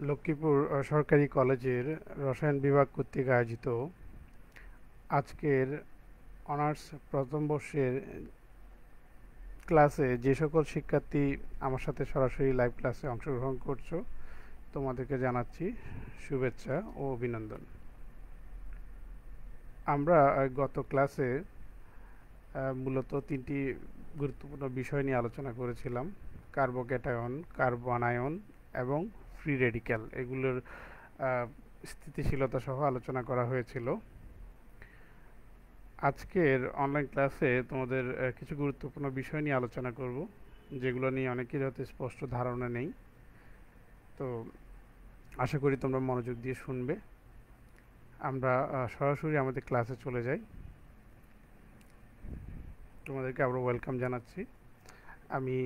লক্ষ্মীপুর সরকারি কলেজের রসায়ন বিভাগ কর্তৃক আয়োজিত আজকের অনার্স প্রথম বর্ষের ক্লাসে যে সকল শিক্ষার্থী আমার সাথে সরাসরি লাইভ ক্লাসে অংশগ্রহণ করছো তোমাদেরকে জানাচ্ছি শুভেচ্ছা ও অভিনন্দন। আমরা গত ক্লাসে মূলত তিনটি গুরুত্বপূর্ণ বিষয় নিয়ে আলোচনা করেছিলাম: কার্বোক্যাটায়ন, কার্বনায়ন এবং ফ্রি রেডিক্যাল। এগুলোর স্থিতিশীলতা সহ আলোচনা করা হয়েছিল। আজকের অনলাইন ক্লাসে তোমাদের কিছু গুরুত্বপূর্ণ বিষয় নিয়ে আলোচনা করব, যেগুলো নিয়ে অনেকের হয়তো স্পষ্ট ধারণা নেই। তো আশা করি তোমরা মনোযোগ দিয়ে শুনবে। আমরা সরাসরি আমাদের ক্লাসে চলে যাই। তোমাদেরকে আবার ওয়েলকাম জানাচ্ছি। আমি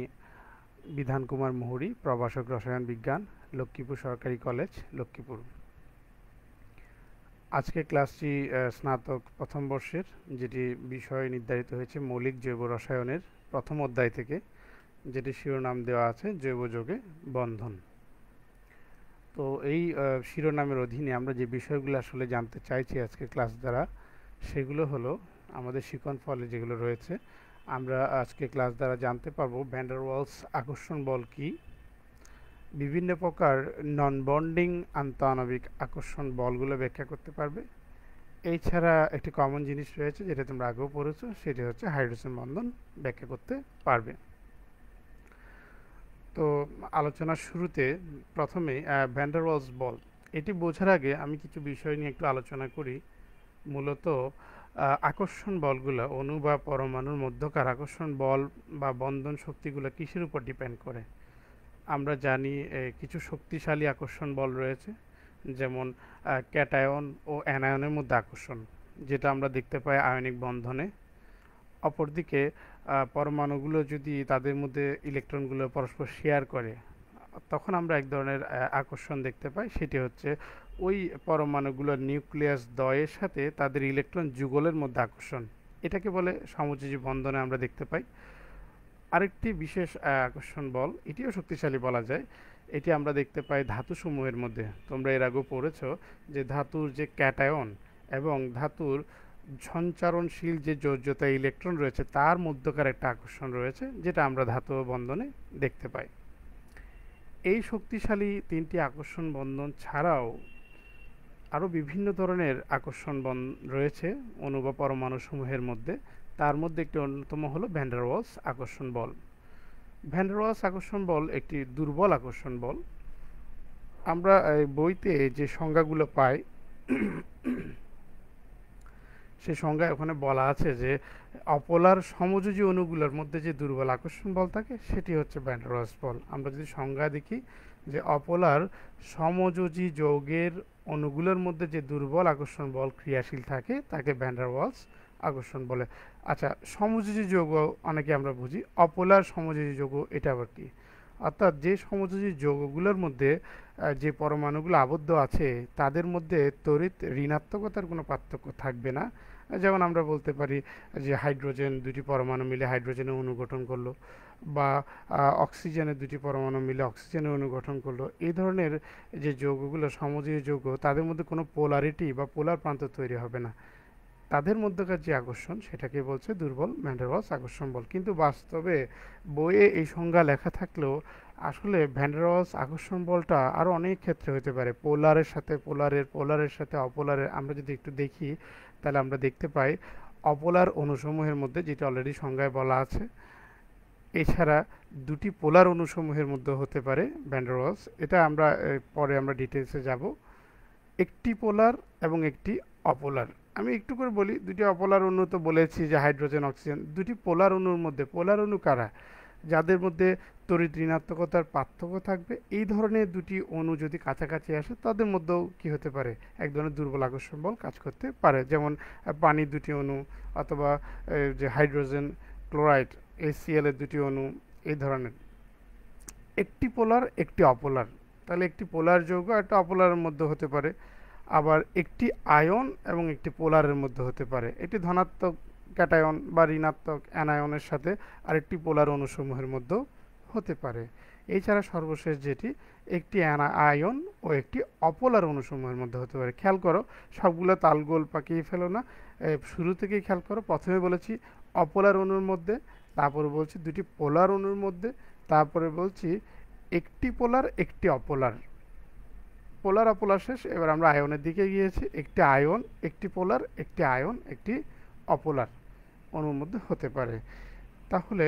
বিধান কুমার মুহুরী, প্রভাষক রসায়ন বিজ্ঞান, লক্ষ্মীপুর সরকারি কলেজ, লক্ষ্মীপুর। আজকের ক্লাসটি স্নাতক প্রথম বর্ষের, যেটি বিষয় নির্ধারিত হয়েছে মৌলিক জৈব রসায়নের প্রথম অধ্যায় থেকে, যেটি শিরোনাম দেওয়া আছে জৈব যৌগে বন্ধন। তো এই শিরোনামের অধীনে আমরা যে বিষয়গুলো আসলে জানতে চাইছি আজকের ক্লাস দ্বারা, সেগুলো হলো আমাদের শিকন ফলে যেগুলো রয়েছে। আমরা আজকে ক্লাস দ্বারা জানতে পারবো ভ্যান ডার ওয়ালস আকর্ষণ বল কি, বিভিন্ন প্রকার নন বন্ডিং আন্তঃআণবিক আকর্ষণ বলগুলো ব্যাখ্যা করতে পারবে। এছাড়া একটি কমন জিনিস রয়েছে যেটা তোমরা আগেও পড়েছো, সেটি হচ্ছে হাইড্রোজেন বন্ধন ব্যাখ্যা করতে পারবে। তো আলোচনার শুরুতে প্রথমে ভ্যান ডার ওয়ালস বল এটি বোঝার আগে আমি কিছু বিষয় নিয়ে একটু আলোচনা করি। মূলত আকর্ষণ বলগুলো অণু বা পরমাণুর মধ্যকার আকর্ষণ বল বা বন্ধন শক্তিগুলো কিসের উপর ডিপেন্ড করে। আমরা জানি কিছু শক্তিশালী আকর্ষণ বল রয়েছে, যেমন ক্যাটায়ন ও অ্যানায়নের মধ্যে আকর্ষণ, যেটা আমরা দেখতে পাই আয়নিক বন্ধনে। অপরদিকে পরমাণুগুলো যদি তাদের মধ্যে ইলেকট্রনগুলো পরস্পর শেয়ার করে, তখন আমরা এক ধরনের আকর্ষণ দেখতে পাই। সেটি হচ্ছে ওই পরমাণুগুলোর নিউক্লিয়াস দ্বয়ের সাথে তাদের ইলেকট্রন যুগলের মধ্যে আকর্ষণ। এটাকে বলে সমযোজী বন্ধনে আমরা দেখতে পাই। আরেকটি বিশেষ আকর্ষণ বল, এটিও শক্তিশালী বলা যায়, এটি আমরা দেখতে পাই ধাতুসমূহের মধ্যে। তোমরা এর আগেও পড়েছো যে ধাতুর যে ক্যাটায়ন এবং ধাতুর সঞ্চারণশীল যে যোজ্যতা ইলেকট্রন রয়েছে, তার মধ্যকার একটা আকর্ষণ রয়েছে, যেটা আমরা ধাতব বন্ধনে দেখতে পাই। এই শক্তিশালী তিনটি আকর্ষণ বন্ধন ছাড়াও আরও বিভিন্ন ধরনের আকর্ষণ বন্ধন রয়েছে অণু বা পরমাণু সমূহের মধ্যে। তার মধ্যে একটি অন্যতম হলো ভ্যান ডার ওয়ালস আকর্ষণ বল। ভ্যান ডার ওয়ালস আকর্ষণ বল একটি দুর্বল আকর্ষণ বল। আমরা বইতে যে সংজ্ঞাগুলো পাই, সেই সংজ্ঞায় ওখানে বলা আছে যে অপোলার সমযোজী অণুগুলোর মধ্যে যে দুর্বল আকর্ষণ বল থাকে, সেটি হচ্ছে ভ্যান ডার ওয়ালস বল। আমরা যদি সংজ্ঞা দেখি যে অপোলার সমযোজী যৌগের অণুগুলোর মধ্যে যে দুর্বল আকর্ষণ বল ক্রিয়াশীল থাকে, তাকে ভ্যান ডার ওয়ালস আকর্ষণ বলে। আচ্ছা, সমযোজী যৌগ অনেকে আমরা বুঝি, অপোলার সমযোজী যৌগ এটা আবার কি? অর্থাৎ যে সমযোজী যৌগগুলোর মধ্যে যে পরমাণুগুলো আবদ্ধ আছে, তাদের মধ্যে তড়িৎ ঋণাত্মকতার কোনো পার্থক্য থাকবে না। যেমন আমরা বলতে পারি যে হাইড্রোজেন দুটি পরমাণু মিলে হাইড্রোজেনের অণু গঠন করলো, বা অক্সিজেনের দুটি পরমাণু মিলে অক্সিজেনের অণু গঠন করলো। এই ধরনের যে যৌগগুলো সমযোজী যৌগ, তাদের মধ্যে কোনো পোলারিটি বা পোলার প্রান্ত তৈরি হবে না। তাদের মধ্যকার যে আকর্ষণ, সেটাকে বলছে দুর্বল ভ্যান ডার ওয়ালস আকর্ষণ বল। কিন্তু বাস্তবে বইয়ে এই সংজ্ঞা লেখা থাকলেও আসলে ভ্যান ডার ওয়ালস আকর্ষণ বলটা আরও অনেক ক্ষেত্রে হতে পারে। পোলারের সাথে পোলারের সাথে অপোলারের আমরা যদি একটু দেখি, তাহলে আমরা দেখতে পাই অপোলার অণুসমূহের মধ্যে, যেটা অলরেডি সংজ্ঞায় বলা আছে। এছাড়া দুটি পোলার অণুসমূহের মধ্যে হতে পারে ভ্যান ডার ওয়ালস। এটা আমরা পরে আমরা ডিটেলসে যাব। একটি পোলার এবং একটি অপোলার। আমি একটু করে বলি, দুটি অপোলার অণু তো বলেছি যে হাইড্রোজেন অক্সিজেন। দুটি পোলার অণুর মধ্যে, পোলার অণু কারা? যাদের মধ্যে তড়িৎ ঋণাত্মকতার পার্থক্য থাকবে। এই ধরনের দুটি অণু যদি কাছাকাছি আসে, তাদের মধ্যেও কি হতে পারে, এক ধরনের দুর্বল আকর্ষণ বল কাজ করতে পারে। যেমন পানির দুটি অণু, অথবা যে হাইড্রোজেন ক্লোরাইড HCl এর দুটি অণু, এই ধরনের। একটি পোলার একটি অপোলার, তাহলে একটি পোলার যৌগ একটা অপোলারের মধ্যে হতে পারে। আবার একটি আয়ন এবং একটি পোলারের মধ্যে হতে পারে। এটি ধনাত্মক ক্যাটায়ন বা ঋণাত্মক অ্যানায়নের সাথে আরেকটি পোলার অণুসমূহের মধ্যেও হতে পারে। এছাড়া সর্বশেষ যেটি, একটি আয়ন ও একটি অপোলার অণুসমূহের মধ্যে হতে পারে। খেয়াল করো, সবগুলো তালগোল পাকিয়ে ফেলো না, শুরু থেকেই খেয়াল করো। প্রথমে বলেছি অপোলার অণুর মধ্যে, তারপরে বলছি দুটি পোলার অণুর মধ্যে, তারপরে বলছি একটি পোলার একটি অপোলার। পোলার অপোলার শেষ, এবার আমরা আয়নের দিকে গিয়েছি। একটি আয়ন, একটি পোলার, একটি আয়ন, একটি অপোলার অণুর মধ্যে হতে পারে। তাহলে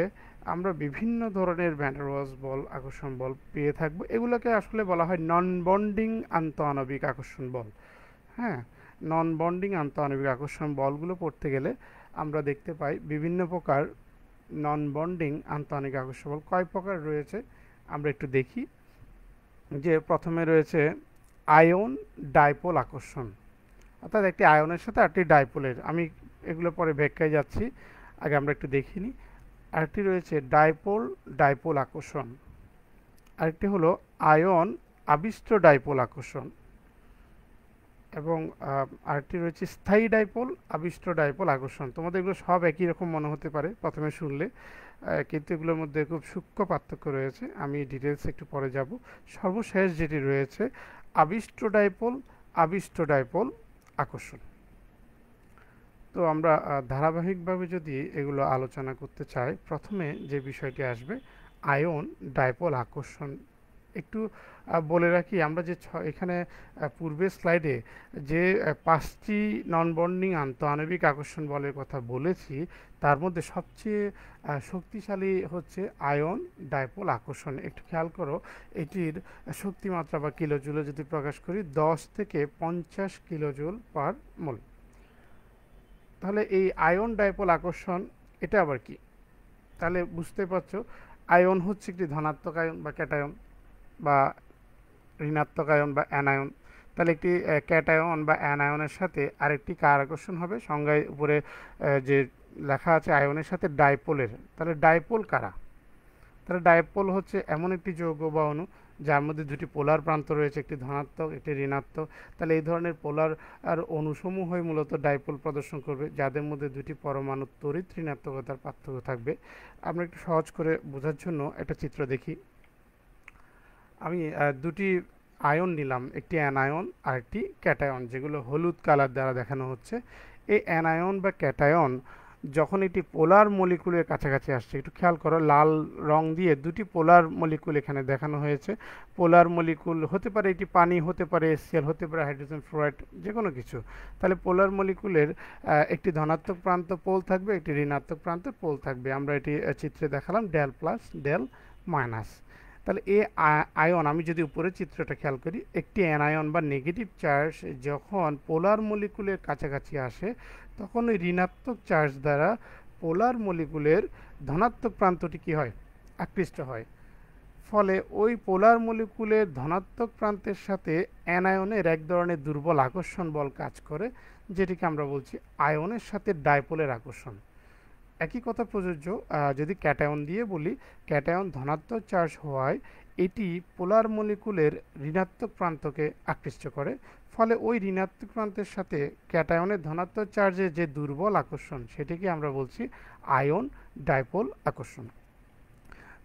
আমরা বিভিন্ন ধরনের ভ্যান ডের ওয়ালস বল, আকর্ষণ বল পেয়ে থাকবো। এগুলোকে আসলে বলা হয় নন বন্ডিং আন্তঃআণবিক আকর্ষণ বল। হ্যাঁ, নন বন্ডিং আন্তঃআণবিক আকর্ষণ বলগুলো পড়তে গেলে আমরা দেখতে পাই বিভিন্ন প্রকার নন বন্ডিং আন্তঃআণবিক আকর্ষণ বল। কয় প্রকার রয়েছে আমরা একটু দেখি। যে প্রথমে রয়েছে আয়ন ডাইপোল আকর্ষণ, অর্থাৎ একটি আয়নের সাথে একটি ডাইপোলের, আমি এগুলো পরে ব্যাখ্যায় যাচ্ছি, আগে আমরা একটু দেখিনি। আরেকটি রয়েছে ডাইপোল ডাইপোল আকর্ষণ, আরেকটি হলো আয়ন আবিষ্ট ডাইপোল আকর্ষণ, এবং আরেকটি রয়েছে স্থায়ী ডাইপোল আবিষ্ট ডাইপোল আকর্ষণ। তোমাদের এগুলো সব একই রকম মনে হতে পারে প্রথমে শুনলে, কিন্তু এগুলোর মধ্যে খুব সূক্ষ্ম পার্থক্য রয়েছে, আমি ডিটেলস একটু পরে যাব। সর্বশেষ যেটি রয়েছে আবিষ্ট ডাইপোল আবিষ্ট ডাইপোল আকর্ষণ। তো আমরা ধারাবাহিকভাবে যদি এগুলো আলোচনা করতে চাই, প্রথমে যে বিষয়টি আসবে আয়ন ডাইপোল আকর্ষণ। একটু বলে রাখি, আমরা যে এখানে পূর্বের স্লাইডে যে 5টি নন বন্ডিং আন্তঃআণবিক আকর্ষণ বলের কথা বলেছি, তার মধ্যে সবচেয়ে শক্তিশালী হচ্ছে আয়ন ডাইপোল আকর্ষণ। একটু খেয়াল করো, এটির শক্তিমাত্রা বা কিলোজুলে যদি প্রকাশ করি 10 থেকে 50 কিলোজুল পার মোল। তাহলে এই আয়ন ডাইপোল আকর্ষণ এটা আবার কি? তাহলে বুঝতে পারছো, আয়ন হচ্ছে একটি ধনাত্মক আয়ন বা ক্যাটায়ন, বা ঋণাত্মক আয়ন বা অ্যানায়ন। তাহলে একটি ক্যাটায়ন বা অ্যানায়নের সাথে আরেকটি কার আকর্ষণ হবে? সংজ্ঞায় উপরে যে লেখা আছে আয়নের সাথে ডাইপোলের, তাহলে ডাইপোল কারা? তাহলে ডাইপোল হচ্ছে এমন একটি যৌগ বা অণু যার মধ্যে দুটি পোলার প্রান্ত রয়েছে, একটি ধনাত্মক একটি ঋণাত্মক। তাহলে এই ধরনের পোলার আর অণুসমূহই মূলত ডাইপোল প্রদর্শন করবে, যাদের মধ্যে দুটি পরমাণু তড়িৎ ঋণাত্মকতার পার্থক্য থাকবে। আমরা একটু সহজ করে বোঝার জন্য একটা চিত্র দেখি। আমি দুটি আয়ন নিলাম, একটি অ্যানায়ন আর একটি ক্যাটায়ন, যেগুলো হলুদ কালার দ্বারা দেখানো হচ্ছে। এই অ্যানায়ন বা ক্যাটায়ন যখন এটি পোলার মলিকুলের কাছাকাছি আসছে, একটু খেয়াল করো, লাল রং দিয়ে দুটি পোলার মলিকুল এখানে দেখানো হয়েছে। পোলার মলিকুল হতে পারে এটি পানি, হতে পারে HCl, হতে পারে হাইড্রোজেন ফ্লোরাইড, যে কোনো কিছু। তাহলে পোলার মলিকুলের একটি ধনাত্মক প্রান্ত পোল থাকবে, একটি ঋণাত্মক প্রান্ত পোল থাকবে। আমরা এটি চিত্রে দেখালাম ডেল প্লাস ডেল মাইনাস। তাহলে এই আয়ন, আমি যদি উপরে চিত্রটা খেয়াল করি, একটি অ্যানায়ন বা নেগেটিভ চার্জ যখন পোলার মলিকুলের কাছাকাছি আসে, তখন ওই ঋণাত্মক চার্জ দ্বারা পোলার মলিকুলের ধনাত্মক প্রান্তটি কী হয়? আকৃষ্ট হয়। ফলে ওই পোলার মলিকুলের ধনাত্মক প্রান্তের সাথে অ্যানায়নের এক ধরনের দুর্বল আকর্ষণ বল কাজ করে, যেটিকে আমরা বলছি আয়নের সাথে ডাইপোলের আকর্ষণ। একই কথা প্রযোজ্য যদি ক্যাটায়ন দিয়ে বলি, ক্যাটায়ন ধনাত্মক চার্জ হওয়ায় এটি পোলার মলিকুলের ঋণাত্মক প্রান্তকে আকৃষ্ট করে, ফলে ওই ঋণাত্মক প্রান্তের সাথে ক্যাটায়নের ধনাত্মক চার্জের যে দুর্বল আকর্ষণ, সেটিকে আমরা বলছি আয়ন ডাইপোল আকর্ষণ।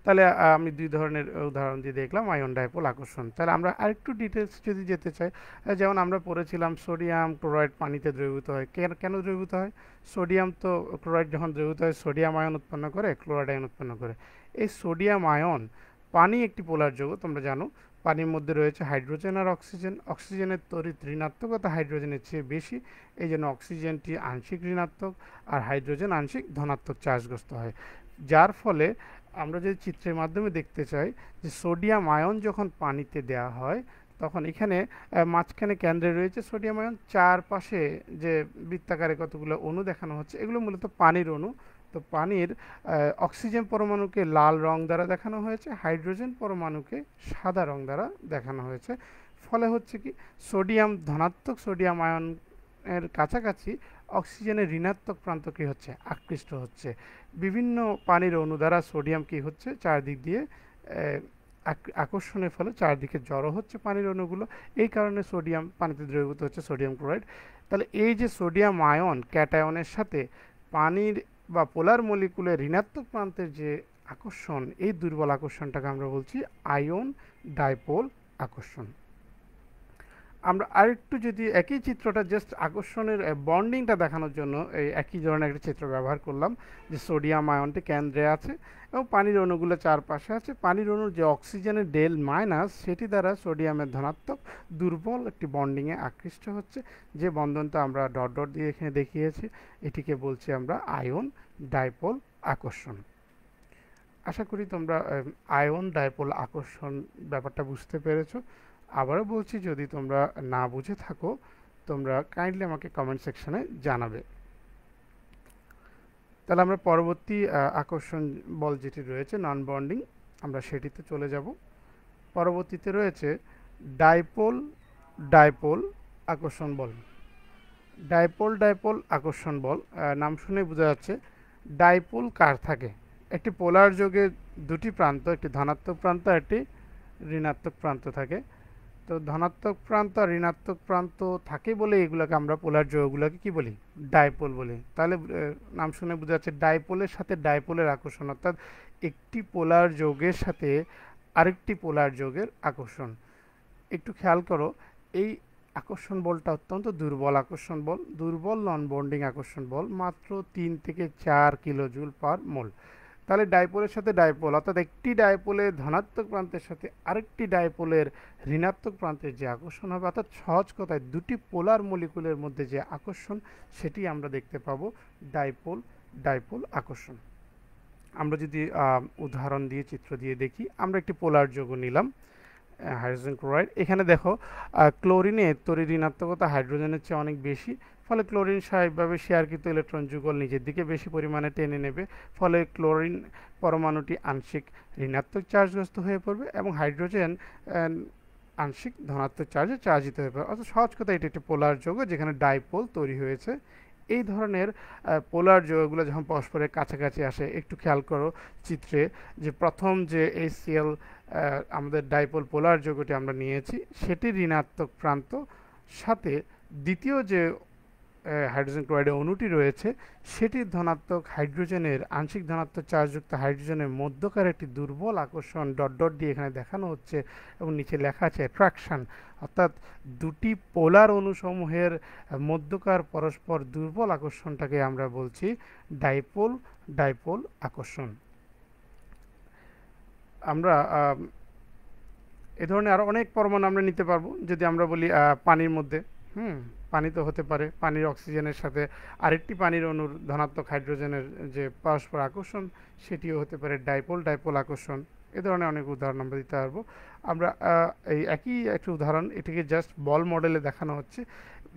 তাহলে আমি দুই ধরনের উদাহরণ দিয়ে দেখলাম আয়ন ডাইপোল আকর্ষণ। তাহলে আমরা আরেকটু ডিটেলস যদি যেতে চাই, যেমন আমরা পড়েছিলাম সোডিয়াম ক্লোরাইড পানিতে দ্রবীভূত হয়। কেন দ্রবীভূত হয়? সোডিয়াম তো ক্লোরাইড যখন দ্রবীভূত হয় সোডিয়াম আয়ন উৎপন্ন করে, ক্লোরাইড আয়ন উৎপন্ন করে। এই সোডিয়াম আয়ন, পানি একটি পোলার যৌগ তোমরা জানো, পানির মধ্যে রয়েছে হাইড্রোজেন আর অক্সিজেন। অক্সিজেনের তড়িৎ ঋণাত্মকতা হাইড্রোজেনের চেয়ে বেশি, এই জন্য অক্সিজেনটি আংশিক ঋণাত্মক আর হাইড্রোজেন আংশিক ধনাত্মক চার্জগ্রস্ত হয়। যার ফলে আমরা যদি চিত্রের মাধ্যমে দেখতে চাই যে সোডিয়াম আয়ন যখন পানিতে দেওয়া হয়, তখন এখানে মাঝখানে কেন্দ্রে রয়েছে সোডিয়াম আয়ন, চারপাশে যে বৃত্তাকারে কতগুলো অণু দেখানো হচ্ছে, এগুলো মূলত পানির অণু। তো পানির অক্সিজেন পরমাণুকে লাল রং দ্বারা দেখানো হয়েছে, হাইড্রোজেন পরমাণুকে সাদা রং দ্বারা দেখানো হয়েছে। ফলে হচ্ছে কি, সোডিয়াম ধনাত্মক সোডিয়াম আয়নের কাছাকাছি অক্সিজেনের ঋণাত্মক প্রান্ত কী হচ্ছে? আকৃষ্ট হচ্ছে। বিভিন্ন পানির অণু দ্বারা সোডিয়াম কী হচ্ছে? চারদিক দিয়ে আকর্ষণের ফলে চারদিকে জড়ো হচ্ছে পানির অণুগুলো, এই কারণে সোডিয়াম পানিতে দ্রবীভূত হচ্ছে, সোডিয়াম ক্লোরাইড। তাহলে এই যে সোডিয়াম আয়ন ক্যাটায়নের সাথে পানির বা পোলার মলিকুলের ঋণাত্মক প্রান্তের যে আকর্ষণ, এই দুর্বল আকর্ষণটাকে আমরা বলছি আয়ন ডাইপোল আকর্ষণ। আমরা আরেকটু যদি একই চিত্রটা জাস্ট আকর্ষণের বন্ডিংটা দেখানোর জন্য এই একই ধরনের একটা চিত্র ব্যবহার করলাম, যে সোডিয়াম আয়নটি কেন্দ্রে আছে এবং পানির অণুগুলো চারপাশে আছে। পানির অণুর যে অক্সিজেনের ডেল মাইনাস সেটি দ্বারা সোডিয়ামের ধনাত্মক দুর্বল একটি বন্ডিংয়ে আকৃষ্ট হচ্ছে, যে বন্ধনটা আমরা ডট ডট দিয়ে এখানে দেখিয়েছি, এটিকে বলছি আমরা আয়ন ডাইপোল আকর্ষণ। আশা করি তোমরা আয়ন ডাইপোল আকর্ষণ ব্যাপারটা বুঝতে পেরেছো। আবারও বলছি, যদি তোমরা না বুঝে থাকো তোমরা কাইন্ডলি আমাকে কমেন্ট সেকশনে জানাবে। তাহলে আমরা পরবর্তী আকর্ষণ বল যেটি রয়েছে নন বন্ডিং, আমরা সেটিতে চলে যাব। পরবর্তীতে রয়েছে ডাইপোল ডাইপোল আকর্ষণ বল। ডাইপোল ডাইপোল আকর্ষণ বল নাম শুনে বোঝা যাচ্ছে ডাইপোল কার থাকে। একটি পোলার যোগের দুটি প্রান্ত, একটি ধনাত্মক প্রান্ত আর একটি ঋণাত্মক প্রান্ত থাকে। তো ধনাত্মক প্রান্ত আর ঋণাত্মক প্রান্ত থাকে বলে এগুলোকে আমরা পোলার যৌগগুলোকে কি বলি? ডাইপোল বলি। তাহলে নাম শুনে বোঝা যাচ্ছে ডাইপোলের সাথে ডাইপোলের আকর্ষণ, অর্থাৎ একটি পোলার যৌগের সাথে আরেকটি পোলার যৌগের আকর্ষণ। একটু খেয়াল করো, এই আকর্ষণ বলটা অত্যন্ত দুর্বল আকর্ষণ বল, দুর্বল নন বন্ডিং আকর্ষণ বল, মাত্র 3 থেকে 4 কিলোজুল পার মোল। তাহলে ডাইপোলের সাথে ডাইপোল, অর্থাৎ একটি ডাইপোলের ধনাত্মক প্রান্তের সাথে আরেকটি ডাইপোলের ঋণাত্মক প্রান্তের যে আকর্ষণ হবে, অর্থাৎ সহজ কথায় দুটি পোলার মলিকুলের মধ্যে যে আকর্ষণ, সেটি আমরা দেখতে পাবো ডাইপোল ডাইপোল আকর্ষণ। আমরা যদি উদাহরণ দিয়ে চিত্র দিয়ে দেখি, আমরা একটি পোলার যৌগ নিলাম হাইড্রোজেন ক্লোরাইড। এখানে দেখো ক্লোরিনের তড়িৎ ঋণাত্মকতা হাইড্রোজেনের চেয়ে অনেক বেশি, ফলে ক্লোরিন স্বাভাবিকভাবে শেয়ারকৃত ইলেকট্রন যুগল নিজের দিকে বেশি পরিমাণে টেনে নেবে, ফলে ক্লোরিন পরমাণুটি আংশিক ঋণাত্মক চার্জগ্রস্ত হয়ে পড়বে এবং হাইড্রোজেন আংশিক ধনাত্মক চার্জে চার্জিত হয়ে পড়বে। অর্থাৎ সহজ কথা, এটি একটি পোলার যৌগ যেখানে ডাইপোল তৈরি হয়েছে। এই ধরনের পোলার যৌগগুলো যখন পরস্পরের কাছাকাছি আসে, একটু খেয়াল করো চিত্রে যে প্রথম যে HCl আমাদের ডাইপোল পোলার যৌগটি আমরা নিয়েছি, সেটির ঋণাত্মক প্রান্ত সাথে দ্বিতীয় যে হাইড্রোজেন ক্লোরাইডের অণুটি রয়েছে, সেটির ধনাত্মক হাইড্রোজেনের আংশিক ধনাত্মক চার্জযুক্ত হাইড্রোজেনের মধ্যকার একটি দুর্বল আকর্ষণ ডট ডট দিয়ে এখানে দেখানো হচ্ছে এবং নিচে লেখা আছে অ্যাট্রাকশন, অর্থাৎ দুটি পোলার অণুসমূহের মধ্যকার পরস্পর দুর্বল আকর্ষণটাকে আমরা বলছি ডাইপোল ডাইপোল আকর্ষণ। আমরা এ ধরনের আরও অনেক পরমাণু আমরা নিতে পারবো। যদি আমরা বলি পানির মধ্যে, পানি তো হতে পারে, পানির অক্সিজেনের সাথে আরেকটি পানির অণুর ধনাত্মক হাইড্রোজেনের যে পরস্পর আকর্ষণ, সেটিও হতে পারে ডাইপোল ডাইপোল আকর্ষণ। এ ধরনের অনেক উদাহরণ আমরা দিতে পারবো। আমরা এই একই একটি উদাহরণ, এটিকে জাস্ট বল মডেলে দেখানো হচ্ছে।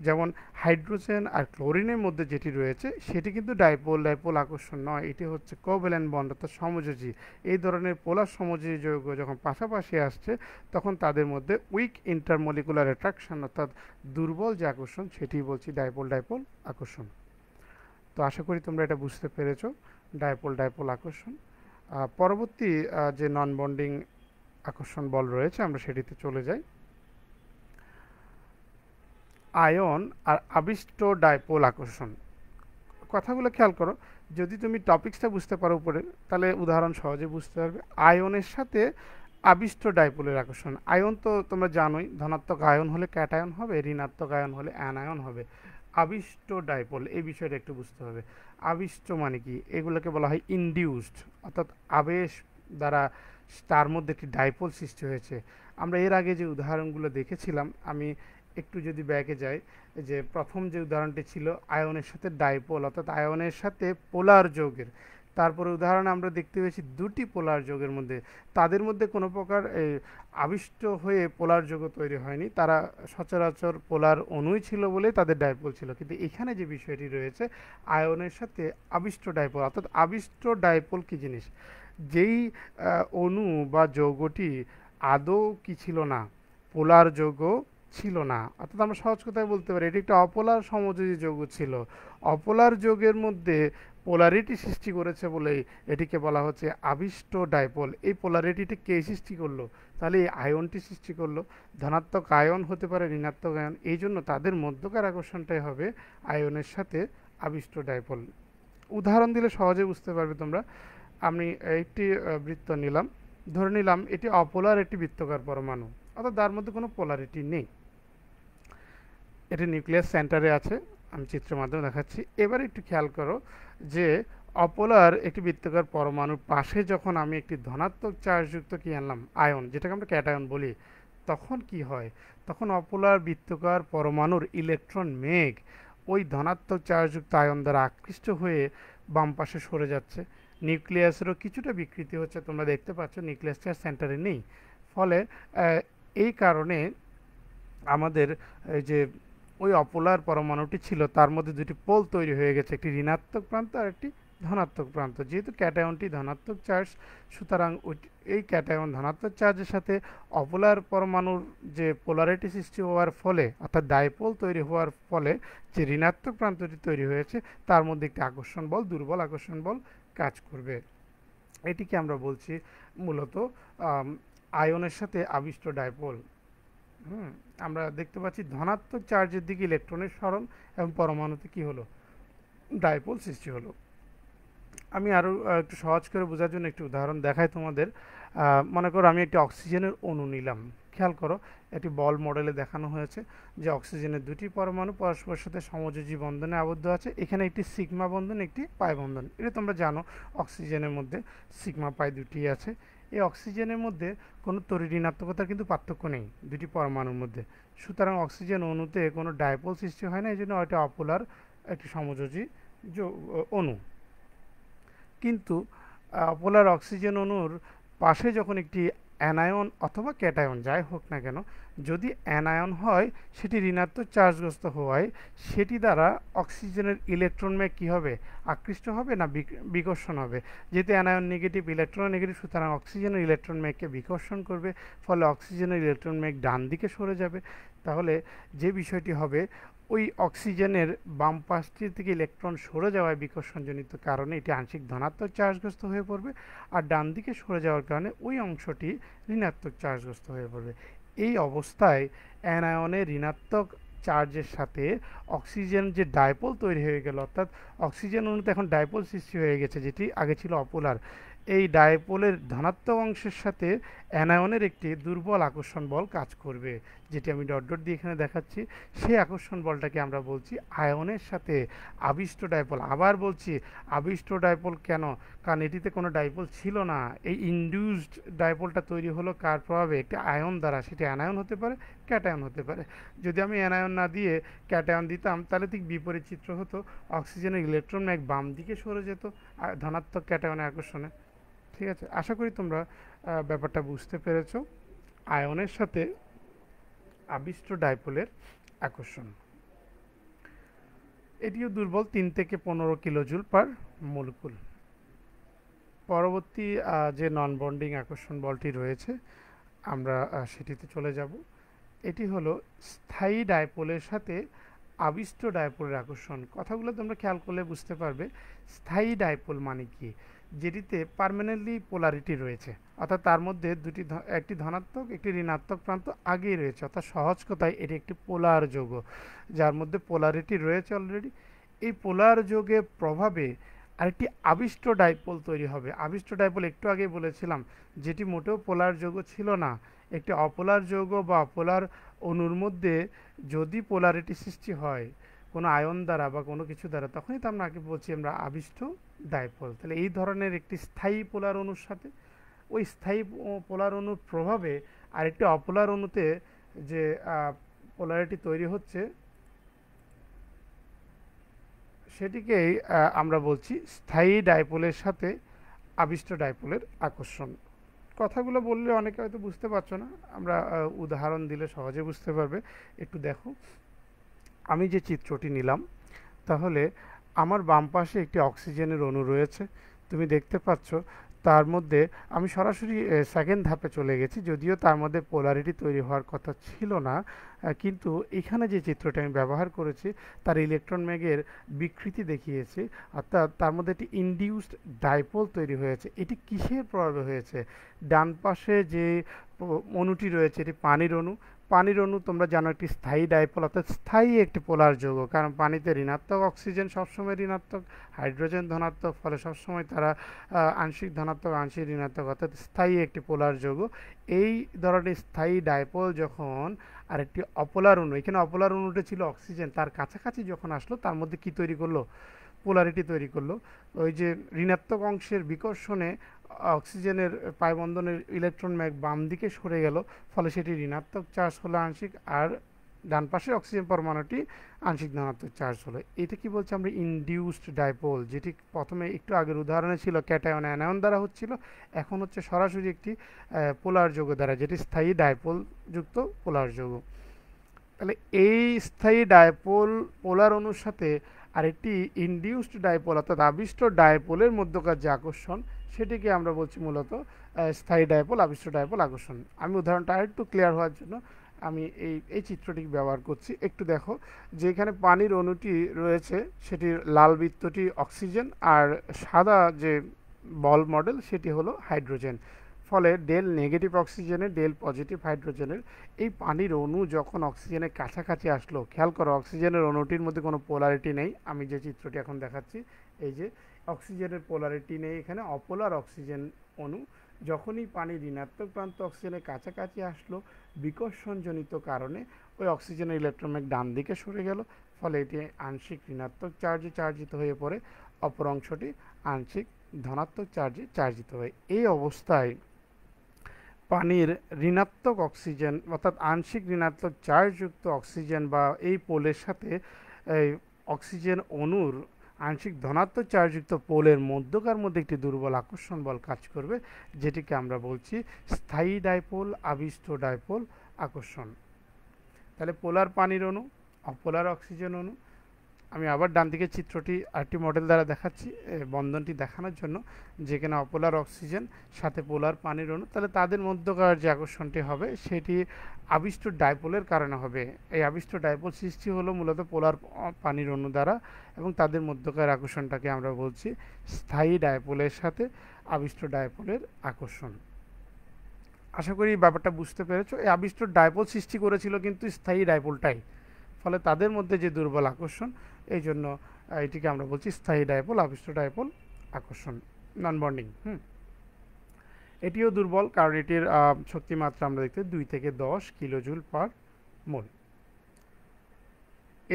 যেমন হাইড্রোজেন আর ক্লোরিনের মধ্যে যেটি রয়েছে, সেটি কিন্তু ডাইপোল ডাইপোল আকর্ষণ নয়, এটি হচ্ছে কোভ্যালেন্ট বন্ড, অর্থাৎ সমযোজী। এই ধরনের পোলার সমযোজী যৌগ যখন পাশাপাশি আসছে, তখন তাদের মধ্যে উইক ইন্টারমলিকুলার অ্যাট্রাকশন, অর্থাৎ দুর্বল যে আকর্ষণ, সেটি বলছি ডাইপোল ডাইপোল আকর্ষণ। তো আশা করি তোমরা এটা বুঝতে পেরেছো, ডাইপোল ডাইপোল আকর্ষণ। পরবর্তী যে নন বন্ডিং আকর্ষণ বল রয়েছে, আমরা সেটিতে চলে যাই। আয়ন আর আবিষ্ট ডাইপোল আকর্ষণ। কথাগুলো খেয়াল করো, যদি তুমি টপিক্সটা বুঝতে পারো উপরে, তাহলে উদাহরণ সহজে বুঝতে পারবে। আয়নের সাথে আবিষ্ট ডাইপোলের আকর্ষণ। আয়ন তো তোমরা জানোই, ধনাত্মক আয়ন হলে ক্যাটায়ন হবে, ঋণাত্মক আয়ন হলে অ্যানায়ন হবে। আবিষ্ট ডাইপোল, এই বিষয়টা একটু বুঝতে হবে। আবিষ্ট মানে কি? এগুলোকে বলা হয় ইনডিউসড, অর্থাৎ আবেশ দ্বারা তার মধ্যে একটি ডাইপোল সৃষ্টি হয়েছে। আমরা এর আগে যে উদাহরণগুলো দেখেছিলাম, আমি একটু যদি ব্যাকে যাই, যে প্রথম যে উদাহরণটি ছিল আয়নের সাথে ডাইপোল, অর্থাৎ আয়নের সাথে পোলার যৌগের। তারপরে উদাহরণ আমরা দেখতে পেয়েছি দুটি পোলার যৌগের মধ্যে, তাদের মধ্যে কোনো প্রকার আবিষ্ট হয়ে পোলার যৌগ তৈরি হয়নি, তারা সচরাচর পোলার অণুই ছিল বলে তাদের ডাইপোল ছিল। কিন্তু এখানে যে বিষয়টি রয়েছে, আয়নের সাথে আবিষ্ট ডাইপোল, অর্থাৎ আবিষ্ট ডাইপোল কি জিনিস? যেই অণু বা যৌগটি আদৌ কি ছিল না, পোলার যৌগ ছিল না, অর্থাৎ আমরা সহজ কথায় বলতে পারি এটি একটা অপোলার সমযোজী যৌগ ছিল। অপোলার যৌগের মধ্যে পোলারিটি সৃষ্টি করেছে বলেই এটিকে বলা হচ্ছে আবিষ্ট ডাইপোল। এই পোলারিটিটি কে সৃষ্টি করলো? তাহলে এই আয়নটি সৃষ্টি করলো। ধনাত্মক আয়ন হতে পারে, ঋণাত্মক আয়ন, এই জন্য তাদের মধ্যকার আকর্ষণটাই হবে আয়নের সাথে আবিষ্ট ডাইপোল। উদাহরণ দিলে সহজে বুঝতে পারবে তোমরা। আমি একটি বৃত্ত নিলাম, ধরে নিলাম এটি অপোলার একটি বৃত্তকার পরমাণু। অর্থাৎ তার মধ্যে কোনো পোলারিটি নেই। এটি নিউক্লিয়াস সেন্টারে আছে, আমি চিত্রের মাধ্যমে দেখাচ্ছি। এবার একটু খেয়াল করো যে অপোলার একটি বৃত্তাকার পরমাণুর পাশে যখন আমি একটি ধনাত্মক চার্জযুক্ত কি আনলাম, আয়ন, যেটাকে আমরা ক্যাটায়ন বলি, তখন কি হয়? তখন অপোলার বৃত্তাকার পরমাণুর ইলেকট্রন মেঘ ওই ধনাত্মক চার্জযুক্ত আয়ন দ্বারা আকৃষ্ট হয়ে বাম পাশে সরে যাচ্ছে। নিউক্লিয়াসেরও কিছুটা বিকৃতি হচ্ছে, তোমরা দেখতে পাচ্ছ নিউক্লিয়াসটা সেন্টারে নেই। ফলে এই কারণে আমাদের এই যে ওই অপোলার পরমাণুটি ছিল তার মধ্যে দুটি পোল তৈরি হয়ে গেছে, একটি ঋণাত্মক প্রান্ত আর একটি ধনাত্মক প্রান্ত। যেহেতু ক্যাটায়নটি ধনাত্মক চার্জ, সুতরাং এই ক্যাটায়ন ধনাত্মক চার্জের সাথে অপোলার পরমাণুর যে পোলারিটি সৃষ্টি হওয়ার ফলে, অর্থাৎ ডাইপোল তৈরি হওয়ার ফলে যে ঋণাত্মক প্রান্তটি তৈরি হয়েছে তার মধ্যে একটি আকর্ষণ বল, দুর্বল আকর্ষণ বল কাজ করবে। এটিকে আমরা বলছি মূলত আয়নের সাথে আবিষ্ট ডাইপোল। আমরা দেখতে পাচ্ছি ধনাত্মক চার্জের দিকে ইলেকট্রনের সরণ এবং পরমাণুতে কি হলো, ডাইপোল সৃষ্টি হলো। আমি আরও একটু সহজ করে বোঝার জন্য একটি উদাহরণ দেখাই তোমাদের। মনে করো আমি একটি অক্সিজেনের অণু নিলাম। খেয়াল করো, একটি বল মডেলে দেখানো হয়েছে যে অক্সিজেনের দুটি পরমাণু পরস্পরের সাথে সমযোজী বন্ধনে আবদ্ধ আছে। এখানে একটি সিগমা বন্ধন, একটি পাই বন্ধন। এটা তোমরা জানো, অক্সিজেনের মধ্যে সিগমা পাই দুটি আছে। এই অক্সিজেনের মধ্যে কোনো তড়িৎ ঋণাত্মকতার কিন্তু পার্থক্য নেই দুটি পরমাণুর মধ্যে। সুতরাং অক্সিজেন অণুতে কোনো ডাইপোল সৃষ্টি হয় না, এই জন্য এটা অপোলার একটি সমযোজী অণু। কিন্তু পোলার অক্সিজেন অণুর পাশে যখন একটি অ্যানায়ন অথবা ক্যাটায়ন যাই হোক না কেন, যদি অ্যানায়ন হয় সেটি ঋণাত্মক চার্জগ্রস্ত হওয়ায় সেটি দ্বারা অক্সিজেনের ইলেকট্রন মেঘ কী হবে, আকৃষ্ট হবে না বিকর্ষণ হবে। যেহেতু অ্যানায়ন নেগেটিভ, ইলেকট্রন নেগেটিভ, সুতরাং অক্সিজেনের ইলেকট্রন মেঘকে বিকর্ষণ করবে, ফলে অক্সিজেনের ইলেকট্রন মেঘ ডান দিকে সরে যাবে। তাহলে যে বিষয়টি হবে, ওই অক্সিজেনের বাম পাশটি থেকে ইলেকট্রন সরে যাওয়ায় বিকর্ষণজনিত কারণে এটি আংশিক ধনাত্মক চার্জগ্রস্ত হয়ে পড়বে, আর ডান দিকে সরে যাওয়ার কারণে ওই অংশটি ঋণাত্মক চার্জগ্রস্ত হয়ে পড়বে। এই অবস্থায় অ্যানায়নের ঋণাত্মক চার্জের সাথে অক্সিজেন যে ডাইপোল তৈরি হয়ে গেল, অর্থাৎ অক্সিজেন অণুতে এখন ডাইপোল সৃষ্টি হয়ে গেছে, যেটি আগে ছিল অপোলার। এই ডাইপোলের ধনাত্মক অংশের সাথে অ্যানায়নের একটি দুর্বল আকর্ষণ বল কাজ করবে, যেটি আমি ডট ডট দিয়ে এখানে দেখাচ্ছি। সেই আকর্ষণ বলটাকে আমরা বলছি আয়নের সাথে আবিষ্ট ডাইপোল। আবার বলছি আবিষ্ট ডাইপোল কেন? কারণ এটিতে কোনো ডাইপোল ছিল না। এই ইনডিউসড ডাইপোলটা তৈরি হলো কার প্রভাবে? একটি আয়ন দ্বারা। সেটি অ্যানায়ন হতে পারে, ক্যাটায়ন হতে পারে। যদি আমি অ্যানায়ন না দিয়ে ক্যাটায়ন দিতাম তাহলে ঠিক বিপরীত চিত্র হতো, অক্সিজেনের ইলেকট্রন এক বাম দিকে সরে যেত ধনাত্মক ক্যাটায়নের আকর্ষণে। ঠিক আছে, আশা করি তোমরা ব্যাপারটা বুঝতে পেরেছো। আয়নের সাথে আবিষ্ট ডাইপোলের আকর্ষণ, এটিও দুর্বল, 3 থেকে 15 কিলোজুল পার মলিকুল। পরবর্তী যে নন বন্ডিং আকর্ষণ বলটি রয়েছে আমরা সেটিতে চলে যাব। এটি হলো স্থায়ী ডাইপোলের সাথে আবিষ্ট ডাইপোলের আকর্ষণ। কথাগুলো তোমরা খেয়াল করলে বুঝতে পারবে। স্থায়ী ডাইপোল মানে কি? যেটিতে পার্মানেন্টলি পোলারিটি রয়েছে, অর্থাৎ তার মধ্যে একটি ধনাত্মক একটি ঋণাত্মক প্রান্ত আগেই রয়েছে, অর্থাৎ সহজ কথায় এটি একটি পোলার যৌগ যার মধ্যে পোলারিটি রয়েছে অলরেডি। এই পোলার যৌগের প্রভাবে আরেকটি আবিষ্ট ডাইপোল তৈরি হবে। আবিষ্ট ডাইপোল একটু আগে বলেছিলাম যেটি মোটেও পোলার যৌগ ছিল না। একটি অপোলার যৌগ বা অপোলার অণুর মধ্যে যদি পোলারিটি সৃষ্টি হয় কোনো আয়ন দ্বারা বা কোনো কিছু দ্বারা, তখনই তো আমরা আগে বলছি আমরা আবিষ্ট ডাইপোল। তাহলে এই ধরনের একটি স্থায়ী পোলার অণুর সাথে ওই স্থায়ী পোলার অণুর প্রভাবে আরেকটি অপোলার অণুতে যে পোলারিটি তৈরি হচ্ছে সেটিকেই আমরা বলছি স্থায়ী ডাইপোলের সাথে আবিষ্ট ডাইপোলের আকর্ষণ। কথাগুলো বললে অনেকে হয়তো বুঝতে পারছো না, আমরা উদাহরণ দিলে সহজে বুঝতে পারবে। একটু দেখো, আমি যে চিত্রটি নিলাম, তাহলে আমার বাম পাশে একটি অক্সিজেনের অণু রয়েছে, তুমি দেখতে পাচ্ছ। তার মধ্যে আমি সরাসরি সেকেন্ড ধাপে চলে গেছি, যদিও তার মধ্যে পোলারিটি তৈরি হওয়ার কথা ছিল না, কিন্তু এখানে যে চিত্রটা আমি ব্যবহার করেছি তার ইলেকট্রন মেঘের বিকৃতি দেখিয়েছি, অর্থাৎ তার মধ্যে একটি ইনডিউসড ডাইপোল তৈরি হয়েছে। এটি কিসের প্রভাবে হয়েছে? ডান পাশে যে অণুটি রয়েছে এটি পানির অণু, পানির অণু তোমরা জানো একটি স্থায়ী ডাইপোল অর্থাৎ স্থায়ী একটি পোলার যৌগ, কারণ পানিতে ঋণাত্মক অক্সিজেন সবসময় ঋণাত্মক, হাইড্রোজেন ধনাত্মক, ফলে সবসময় তারা আংশিক ধনাত্মক আংশিক ঋণাত্মক অর্থাৎ স্থায়ী একটি পোলার যৌগ। এই ধরনের স্থায়ী ডাইপোল যখন আরেকটি অপোলার অণু, এখানে অপোলার অণুটা ছিল অক্সিজেন, তার কাছাকাছি যখন আসলো তার মধ্যে কি তৈরি করলো, পোলারিটি তৈরি করলো। ওই যে ঋণাত্মক অংশের বিকর্ষণে অক্সিজেনের পাইবন্ধনের ইলেকট্রন ম্যাগ বাম দিকে সরে গেল, ফলে সেটি ঋণাত্মক চার্জ হলো আংশিক, আর ডান পাশে অক্সিজেন পরমাণুটি আংশিক ধনাত্মক চার্জ হলো। এটা কি বলছে আমরা ইনডিউসড ডাইপোল, যেটি প্রথমে একটু আগের উদাহরণে ছিল ক্যাটায়ন অ্যানায়ন দ্বারা হচ্ছিল, এখন হচ্ছে সরাসরি একটি পোলার যৌগ দ্বারা, যেটি স্থায়ী ডাইপোল যুক্ত পোলার যৌগ। তাহলে এই স্থায়ী ডাইপোল পোলার অণুর সাথে আরেকটি ইনডিউসড ডাইপোল অর্থাৎ আবিষ্ট ডাইপোলের মধ্যকার যে আকর্ষণ, সেটিকে আমরা বলছি মূলত স্থায়ী ডাইপোল আবিষ্ট ডাইপোল আকর্ষণ। আমি উদাহরণটা আরেকটু ক্লিয়ার হওয়ার জন্য আমি এই চিত্রটি ব্যবহার করছি। একটু দেখো যে এখানে পানির অণুটি রয়েছে, সেটির লাল বৃত্তটি অক্সিজেন, আর সাদা যে বল মডেল সেটি হলো হাইড্রোজেন। ফলে ডেল নেগেটিভ অক্সিজেনের ডেল পজিটিভ হাইড্রোজেনের এই পানির অণু যখন অক্সিজেনের কাছাকাছি আসলো, খেয়াল করো অক্সিজেনের অণুটির মধ্যে কোনো পোলারিটি নেই, আমি যে চিত্রটি এখন দেখাচ্ছি এই যে অক্সিজেনের পোলারিটি নেই, এখানে অপোলার অক্সিজেন অণু যখনই পানি ঋণাত্মক প্রান্ত অক্সিজেনের কাছাকাছি আসলো, বিকর্ষণজনিত কারণে ওই অক্সিজেনের ইলেকট্রন ডান দিকে সরে গেল, ফলে এটি আংশিক ঋণাত্মক চার্জে চার্জিত হয়ে পড়ে, অপর অংশটি আংশিক ধনাত্মক চার্জে চার্জিত হয়। এই অবস্থায় পানির ঋণাত্মক অক্সিজেন অর্থাৎ আংশিক ঋণাত্মক চার্জযুক্ত অক্সিজেন বা এই পোলের সাথে এই অক্সিজেন অণুর আংশিক ধনাত্মক চার্জযুক্ত পোলের মধ্যকার মধ্যে একটি দুর্বল আকর্ষণ বল কাজ করবে, যেটিকে আমরা বলছি স্থায়ী ডাইপোল আবিষ্ট ডাইপোল আকর্ষণ। তাহলে পোলার পানির অণু, অপোলার অক্সিজেন অণু, আমি আবার ডান দিকে চিত্রটি আরেকটি মডেল দ্বারা দেখাচ্ছি বন্ধনটি দেখানোর জন্য, যেখানে অপোলার অক্সিজেন সাথে পোলার পানির অণু, তাহলে তাদের মধ্যকার যে আকর্ষণটি হবে সেটি আবিষ্ট ডাইপোলের কারণে হবে। এই আবিষ্ট ডাইপোল সৃষ্টি হলো মূলত পোলার পানির অণু দ্বারা, এবং তাদের মধ্যকার আকর্ষণটাকে আমরা বলছি স্থায়ী ডাইপোলের সাথে আবিষ্ট ডাইপোলের আকর্ষণ। আশা করি ব্যাপারটা বুঝতে পেরেছো। এই আবিষ্ট ডাইপোল সৃষ্টি করেছিল কিন্তু স্থায়ী ডাইপোলটাই, ফলে তাদের মধ্যে যে দুর্বল আকর্ষণ, এই জন্য এটিকে আমরা বলছি স্থায়ী ডাইপোল আবিষ্ট ডাইপোল আকর্ষণ, নন বন্ডিং। এটিও দুর্বল, কারণ এটির শক্তিমাত্রা আমরা দেখতে 2 থেকে 10 কিলোজুল পার মোল।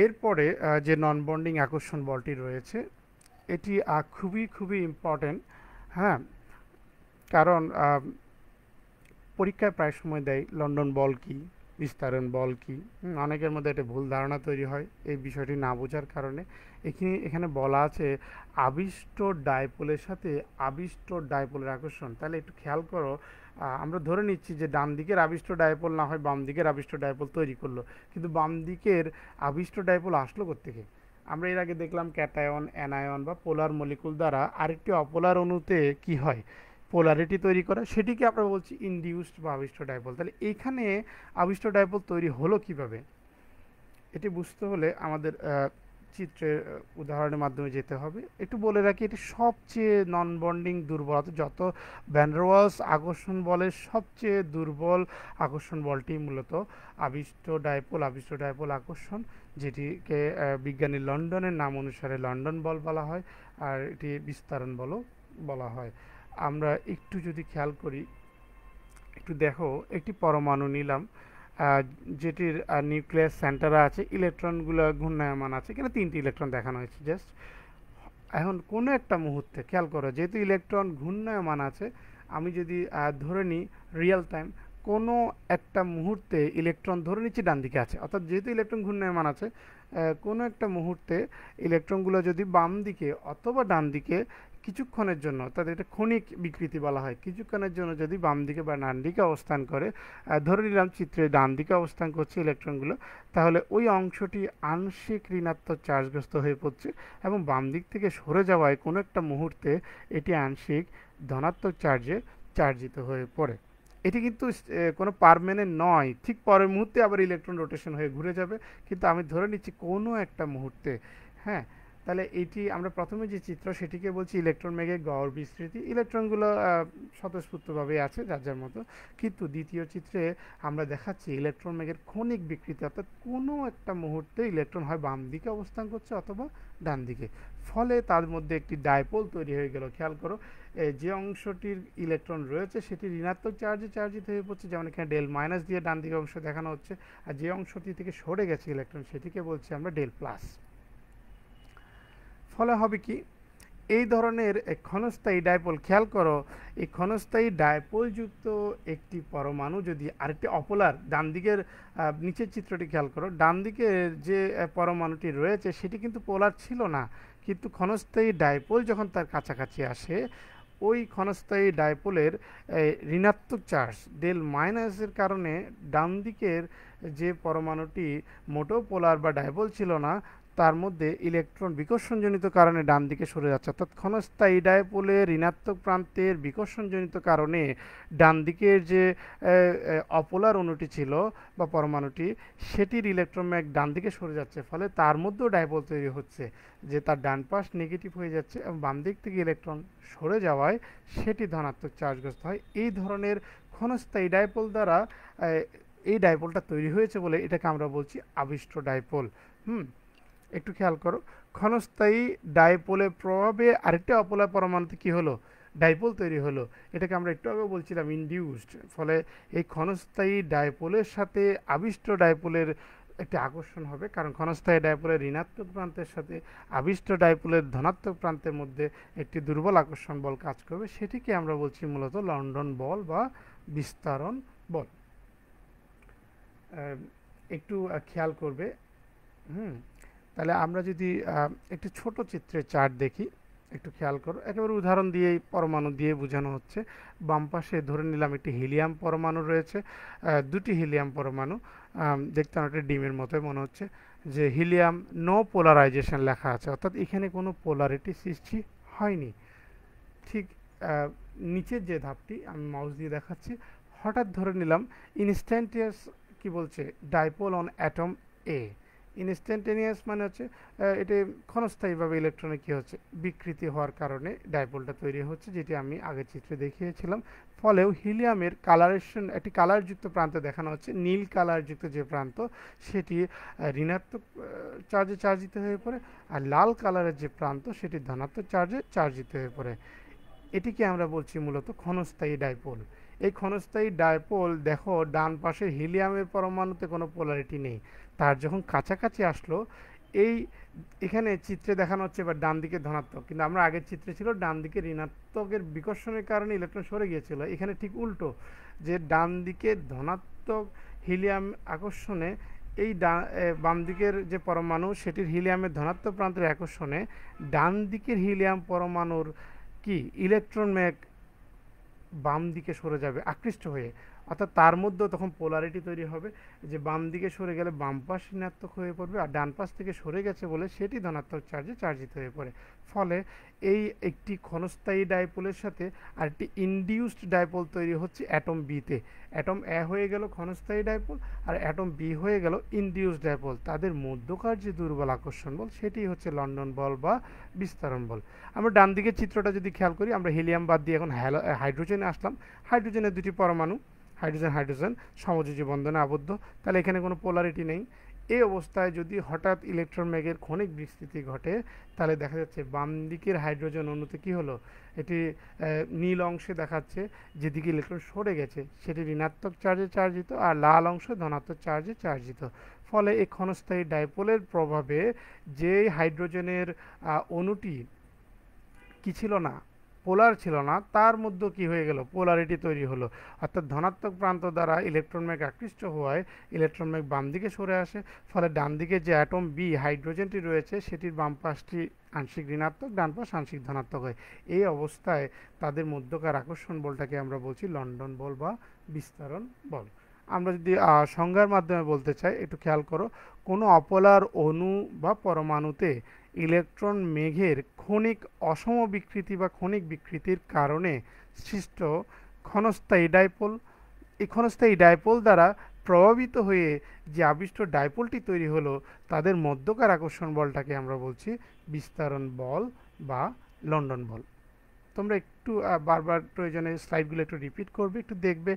এরপরে যে নন বন্ডিং আকর্ষণ বলটি রয়েছে, এটি খুবই ইম্পর্টেন্ট, হ্যাঁ, কারণ পরীক্ষায় প্রায় সময় দেয় লন্ডন বল কি, বিস্তারণ বল কি, অনেকের মধ্যে একটা ভুল ধারণা তৈরি হয় এই বিষয়টি না বোঝার কারণে। এখানে বলা আছে আবিষ্ট ডাইপোলের সাথে আবিষ্ট ডাইপোলের আকর্ষণ। তাহলে একটু খেয়াল করো, আমরা ধরে নিচ্ছি যে ডান দিকের আবিষ্ট ডাইপোল না হয় বাম দিকের আবিষ্ট ডাইপোল তৈরি করলো, কিন্তু বাম দিকের আবিষ্ট ডাইপোল আসলো কোত্থেকে? আমরা এর আগে দেখলাম ক্যাটায়ন অ্যানায়ন বা পোলার মলিকুল দ্বারা আরেকটি অপোলার অণুতে কি হয়, পোলারিটি তৈরি করে, সেটিকে আমরা বলছি ইনডিউসড বা আবিষ্ট ডাইপোল। তাহলে এইখানে আবিষ্ট ডাইপোল তৈরি হলো কিভাবে, এটি বুঝতে হলে আমাদের চিত্রের উদাহরণের মাধ্যমে যেতে হবে। একটু বলে রাখি, এটি সবচেয়ে নন বন্ডিং দুর্বল, যত ভ্যান ডার ওয়ালস আকর্ষণ বলের সবচেয়ে দুর্বল আকর্ষণ বলটি মূলত আবিষ্ট ডাইপোল আকর্ষণ, যেটিকে বিজ্ঞানী লন্ডনের নাম অনুসারে লন্ডন বল বলা হয়, আর এটি বিস্তারণ বলও বলা হয়। আমরা একটু যদি খেয়াল করি, একটু দেখো, একটি পরমাণু নিলাম যেটির নিউক্লিয়াস সেন্টারে আছে, ইলেকট্রনগুলো ঘূর্ণায়মান আছে, এখানে 3টি ইলেকট্রন দেখানো হয়েছে জাস্ট। এখন কোনো একটা মুহূর্তে খেয়াল করো, যেহেতু ইলেকট্রন ঘূর্ণায়মান আছে, আমি যদি ধরে নিই রিয়েল টাইম কোনো একটা মুহূর্তে ইলেকট্রন ধরে নিচ্ছি ডান দিকে আছে, অর্থাৎ যেহেতু ইলেকট্রন ঘূর্ণায়মান আছে, কোনো একটা মুহূর্তে ইলেকট্রনগুলো যদি বাম দিকে অথবা ডান দিকে কিছুক্ষণের জন্য, তাদের এটা ক্ষণিক বিকৃতি বলা হয়, কিছুক্ষণের জন্য যদি বাম দিকে বা ডান দিকে অবস্থান করে, ধরে নিলাম চিত্রে ডান দিকে অবস্থান করছে ইলেকট্রনগুলো, তাহলে ওই অংশটি আংশিক ঋণাত্মক চার্জগ্রস্ত হয়ে পড়ছে, এবং বাম দিক থেকে সরে যাওয়ায় কোনো একটা মুহূর্তে এটি আংশিক ধনাত্মক চার্জে চার্জিত হয়ে পড়ে। এটি কিন্তু কোনো পারমানেন্ট নয়, ঠিক পরের মুহূর্তে আবার ইলেকট্রন রোটেশন হয়ে ঘুরে যাবে, কিন্তু আমি ধরে নিচ্ছি কোনো একটা মুহূর্তে, হ্যাঁ, তাহলে এটি আমরা প্রথমে যে চিত্র সেটিকে বলছি ইলেকট্রন মেঘের গড় বিস্তৃতি। ইলেকট্রনগুলো স্বতঃস্ফূর্তভাবে আছে যার যার মতো, কিন্তু দ্বিতীয় চিত্রে আমরা দেখাচ্ছি ইলেকট্রন মেঘের ক্ষণিক বিকৃতি, অর্থাৎ কোনো একটা মুহূর্তে ইলেকট্রন হয় বাম দিকে অবস্থান করছে অথবা ডান দিকে, ফলে তার মধ্যে একটি ডাইপোল তৈরি হয়ে গেল। খেয়াল করো, যে অংশটির ইলেকট্রন রয়েছে সেটি ঋণাত্মক চার্জে চার্জিত হয়ে পড়ছে, যেমন এখানে ডেল মাইনাস দিয়ে ডান দিকে অংশ দেখানো হচ্ছে, আর যে অংশটি থেকে সরে গেছে ইলেকট্রন সেটিকে বলছি আমরা ডেল প্লাস। ফলে হবে কি, এই ধরনের ক্ষণস্থায়ী ডাইপোল, খেয়াল করো এই ক্ষণস্থায়ী ডাইপোলযুক্ত একটি পরমাণু যদি আরেকটি অপোলার ডান দিকের নিচের চিত্রটি খেয়াল করো, ডান দিকের যে পরমাণুটি রয়েছে সেটি কিন্তু পোলার ছিল না, কিন্তু ক্ষণস্থায়ী ডাইপোল যখন তার কাছাকাছি আসে ওই ক্ষণস্থায়ী ডাইপোলের ঋণাত্মক চার্জ ডেল মাইনাসের কারণে ডান দিকের যে পরমাণুটি মোটো পোলার বা ডাইপোল ছিল না তার মধ্যে ইলেকট্রন বিকর্ষণজনিত কারণে ডান দিকে সরে যাচ্ছে, অর্থাৎ ক্ষণস্থায়ী ডাইপোলের ঋণাত্মক প্রান্তের বিকর্ষণজনিত কারণে ডান দিকের যে অপোলার অণুটি ছিল বা পরমাণুটি সেটির ইলেকট্রন ম্যাগ ডান দিকে সরে যাচ্ছে, ফলে তার মধ্যেও ডাইপোল তৈরি হচ্ছে, যে তার ডান পাশ নেগেটিভ হয়ে যাচ্ছে এবং বাম দিক থেকে ইলেকট্রন সরে যাওয়ায় সেটি ধনাত্মক চার্জগ্রস্ত হয়। এই ধরনের ক্ষণস্থায়ী ডাইপোল দ্বারা এই ডাইপোলটা তৈরি হয়েছে বলে এটাকে আমরা বলছি আবিষ্ট ডাইপোল। একটু খেয়াল করো, ক্ষণস্থায়ী ডাইপোলের প্রভাবে আরেকটা অপোলার পরমাণুতে কি হলো, ডাইপোল তৈরি হলো, এটাকে আমরা একটু আগে বলছিলাম ইনডিউসড। ফলে এই ক্ষণস্থায়ী ডাইপোলের সাথে আবিষ্ট ডাইপোলের একটি আকর্ষণ হবে, কারণ ক্ষণস্থায়ী ডাইপোলের ঋণাত্মক প্রান্তের সাথে আবিষ্ট ডাইপোলের ধনাত্মক প্রান্তের মধ্যে একটি দুর্বল আকর্ষণ বল কাজ করবে, সেটিকে আমরা বলছি মূলত লন্ডন বল বা বিস্তারণ বল। একটু খেয়াল করবে। তাহলে আমরা যদি একটি ছোট চিত্রের চার্ট দেখি, একটু খেয়াল করো, একেবারে উদাহরণ দিয়েই পরমাণু দিয়ে বোঝানো হচ্ছে। বাম পাশে ধরে নিলাম একটি হিলিয়াম পরমাণু রয়েছে, দুটি হিলিয়াম পরমাণু, দেখতে অনেকটা ডিমের মতোই মনে হচ্ছে, যে হিলিয়াম নো পোলারাইজেশন লেখা আছে, অর্থাৎ এখানে কোনো পোলারিটি সৃষ্টি হয়নি। ঠিক নিচের যে ধাপটি আমি মাউস দিয়ে দেখাচ্ছি, হঠাৎ ধরে নিলাম ইনস্ট্যান্টিয়াস কি বলছে, dipole on atom A. Instantaneous মানে হচ্ছে এটি ক্ষণস্থায়ীভাবে ইলেকট্রনে কী হচ্ছে, বিকৃতি হওয়ার কারণে ডাইপোলটা তৈরি হচ্ছে, যেটি আমি আগের চিত্রে দেখিয়েছিলাম। ফলেও হিলিয়ামের কালারেশন একটি কালারযুক্ত প্রান্তে দেখানো হচ্ছে, নীল কালারযুক্ত যে প্রান্ত সেটি ঋণাত্মক চার্জে চার্জিত হয়ে পড়ে, আর লাল কালারের যে প্রান্ত সেটি ধনাত্মক চার্জে চার্জিত হয়ে পড়ে। এটিকে আমরা বলছি মূলত ক্ষণস্থায়ী ডাইপোল। এই ক্ষণস্থায়ী ডাইপোল দেখো, ডান পাশে হিলিয়ামের পরমাণুতে কোনো পোলারিটি নেই, তার যখন কাছাকাছি আসলো, এখানে চিত্রে দেখানো হচ্ছে এবার ডান দিকে ধনাত্মক, কিন্তু আমরা আগের চিত্রে ছিল ডান দিকে ঋণাত্মকের বিকর্ষণের কারণে ইলেকট্রন সরে গিয়েছিল, এখানে ঠিক উল্টো, যে ডান দিকে ধনাত্মক হিলিয়াম আকর্ষণে এই বাম দিকের যে পরমাণু সেটির হিলিয়ামের ধনাত্মক প্রান্তের আকর্ষণে ডান দিকের হিলিয়াম পরমাণুর কি ইলেকট্রন ম্যাগ বাম দিকে সরে যাবে আকৃষ্ট হয়ে, অর্থাৎ তার মধ্যেও তখন পোলারিটি তৈরি হবে, যে বাম দিকে সরে গেলে বাম পাশ ঋণাত্মক হয়ে পড়বে, আর ডান পাশ থেকে সরে গেছে বলে সেটি ধনাত্মক চার্জে চার্জিত হয়ে পড়ে। ফলে এই একটি ক্ষণস্থায়ী ডাইপোলের সাথে আরেকটি ইনডিউসড ডাইপোল তৈরি হচ্ছে অ্যাটম বিতে। অ্যাটম এ হয়ে গেল ক্ষণস্থায়ী ডাইপোল, আর অ্যাটম বি হয়ে গেল ইনডিউসড ডাইপোল। তাদের মধ্যকার যে দুর্বল আকর্ষণ বল সেটি হচ্ছে লন্ডন বল বা বিস্তারণ বল। আমরা ডান দিকের চিত্রটা যদি খেয়াল করি, আমরা হিলিয়াম বাদ দিয়ে এখন হাইড্রোজেনে আসলাম। হাইড্রোজেনের দুটি পরমাণু হাইড্রোজেন হাইড্রোজেন সমযোজী বন্ধনে আবদ্ধ, তাহলে এখানে কোনো পোলারিটি নেই। এই অবস্থায় যদি হঠাৎ ইলেকট্রন ম্যাগের ক্ষণিক বিস্তৃতি ঘটে, তাহলে দেখা যাচ্ছে বাম দিকের হাইড্রোজেন অণুতে কী হলো, এটি নীল অংশে দেখাচ্ছে যেদিকে ইলেকট্রন সরে গেছে সেটি ঋণাত্মক চার্জে চার্জিত, আর লাল অংশ ধনাত্মক চার্জে চার্জিত। ফলে এই ক্ষণস্থায়ী ডাইপোলের প্রভাবে যে হাইড্রোজেনের অণুটি কি ছিল না, পোলার ছিল না, তার মধ্যে কি হয়ে গেল, পোলারিটি তৈরি হলো, অর্থাৎ ধনাত্মক প্রান্ত দ্বারা ইলেকট্রন ম্যাগ আকৃষ্ট হওয়ায় ইলেকট্রন ম্যাগ বাম দিকে সরে আসে, ফলে ডান দিকে যে অ্যাটম বি হাইড্রোজেনটি রয়েছে সেটির বাম পাশটি আংশিক ঋণাত্মক, ডান পাশ আংশিক ধনাত্মক হয়। এই অবস্থায় তাদের মধ্যকার আকর্ষণ বলটাকে আমরা বলছি লন্ডন বল বা বিস্তারণ বল। আমরা যদি সংজ্ঞার মাধ্যমে বলতে চাই, একটু খেয়াল করো, কোনো অপোলার অণু বা পরমাণুতে ইলেকট্রন মেঘের ক্ষণিক অসম বিকৃতি বা ক্ষণিক বিকৃতির কারণে সৃষ্ট ক্ষণস্থায়ী ডাইপোল, এই ক্ষণস্থায়ী ডাইপোল দ্বারা প্রভাবিত হয়ে যে আবিষ্ট ডাইপোলটি তৈরি হলো তাদের মধ্যকার আকর্ষণ বলটাকে আমরা বলছি বিস্তারণ বল বা লন্ডন বল। তোমরা একটু বারবার প্রয়োজনে স্লাইডগুলো একটু রিপিট করবে, একটু দেখবে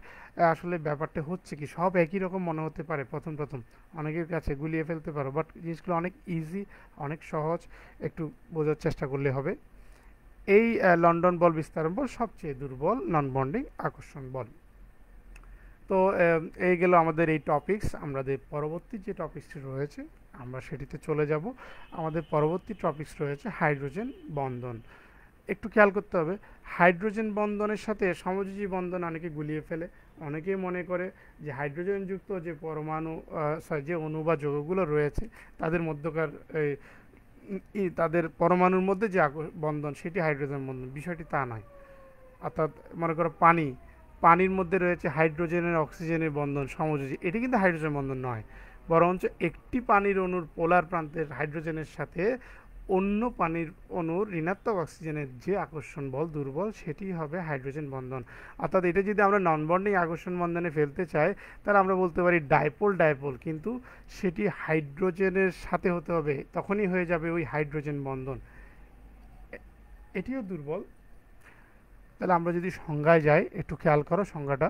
আসলে ব্যাপারটা হচ্ছে কি। সব একই রকম মনে হতে পারে প্রথম প্রথম, অনেকের কাছে গুলিয়ে ফেলতে পারো, বাট জিনিসগুলো অনেক ইজি, অনেক সহজ, একটু বোঝার চেষ্টা করলে হবে। এই লন্ডন বল বিস্তারণ বল সবচেয়ে দুর্বল নন বন্ডিং আকর্ষণ বল। তো এই গেল আমাদের এই টপিকস। আমাদের পরবর্তী যে টপিকসটি রয়েছে আমরা সেটিতে চলে যাব। আমাদের পরবর্তী টপিকস রয়েছে হাইড্রোজেন বন্ধন। একটু খেয়াল করতে হবে, হাইড্রোজেন বন্ধনের সাথে সমযোজী বন্ধন অনেকে গুলিয়ে ফেলে। অনেকেই মনে করে যে হাইড্রোজেনযুক্ত যে পরমাণু যে অণু বা যৌগগুলো রয়েছে তাদের মধ্যকার তাদের পরমাণুর মধ্যে যে বন্ধন সেটি হাইড্রোজেন বন্ধন। বিষয়টি তা নয়। অর্থাৎ মনে করো পানির মধ্যে রয়েছে হাইড্রোজেনের অক্সিজেনের বন্ধন সমযোজী, এটি কিন্তু হাইড্রোজেন বন্ধন নয়, বরঞ্চ একটি পানির অণুর পোলার প্রান্তের হাইড্রোজেনের সাথে অন্য পানির অণুর ঋণাত্মক অক্সিজেনের যে আকর্ষণ বল দুর্বল সেটি হবে হাইড্রোজেন বন্ধন। অর্থাৎ এটা যদি আমরা নন বন্ডিং আকর্ষণ বন্ধনে ফেলতে চাই তাহলে আমরা বলতে পারি ডাইপোল ডাইপোল, কিন্তু সেটি হাইড্রোজেনের সাথে হতে হবে, তখনই হয়ে যাবে ওই হাইড্রোজেন বন্ধন। এটিও দুর্বল। তাহলে আমরা যদি সংজ্ঞায় যাই একটু খেয়াল করো সংজ্ঞাটা,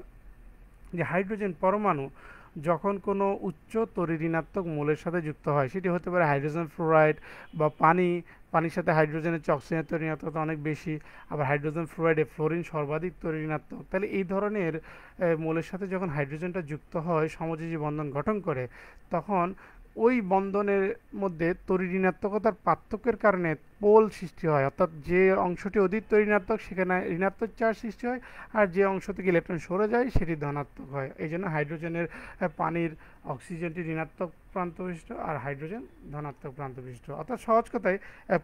যে হাইড্রোজেন পরমাণু যখন কোনো উচ্চ তড়িৎ-ঋণাত্মক মৌলের সাথে যুক্ত হয়, সেটি হতে পারে হাইড্রোজেন ফ্লোরাইড বা পানির সাথে হাইড্রোজেনের চেয়ে অক্সিজেনের তড়িৎ-ঋণাত্মকতা অনেক বেশি, আবার হাইড্রোজেন ফ্লোরাইডে ফ্লোরিন সর্বাধিক তড়িৎ-ঋণাত্মক। তাহলে এই ধরনের মৌলের সাথে যখন হাইড্রোজেনটা যুক্ত হয় সমযোজী বন্ধন গঠন করে, তখন ওই বন্ধনের মধ্যে তড়িৎ-ঋণাত্মকতার পার্থক্যের কারণে পোল সৃষ্টি হয়। অর্থাৎ যে অংশটি অধিক তড়িৎ-ঋণাত্মক সেখানে ঋণাত্মক চার্জ সৃষ্টি হয়, আর যে অংশ থেকে ইলেকট্রন সরে যায় সেটি ধনাত্মক হয়। এই জন্য হাইড্রোজেনের পানির অক্সিজেনটি ঋণাত্মক প্রান্ত বিশিষ্ট আর হাইড্রোজেন ধনাত্মক প্রান্ত বিশিষ্ট। অর্থাৎ সহজ কথায়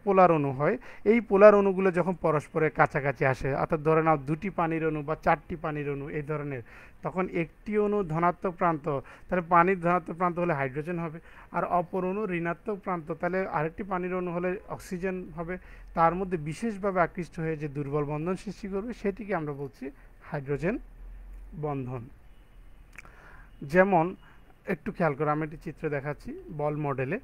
পোলার অণু হয়। এই পোলার অণুগুলো যখন পরস্পরের কাছাকাছি আসে, অর্থাৎ ধরে নাও দুটি পানির অণু বা চারটি পানির অণু এই ধরনের, তখন একটি অণু ধনাত্মক প্রান্ত, তাহলে পানির ধনাত্মক প্রান্ত হলে হাইড্রোজেন হবে, আর অপর অণু ঋণাত্মক প্রান্ত, তাহলে আরেকটি পানির অণু হলে অক্সিজেন হবে। তার মধ্যে বিশেষভাবে আকৃষ্ট হয়ে যে দুর্বল বন্ধন সৃষ্টি করবে সেটিকে আমরা বলছি হাইড্রোজেন বন্ধন। যেমন একটু খেয়াল করো, আমি একটি চিত্র দেখাচ্ছি বল মডেলে।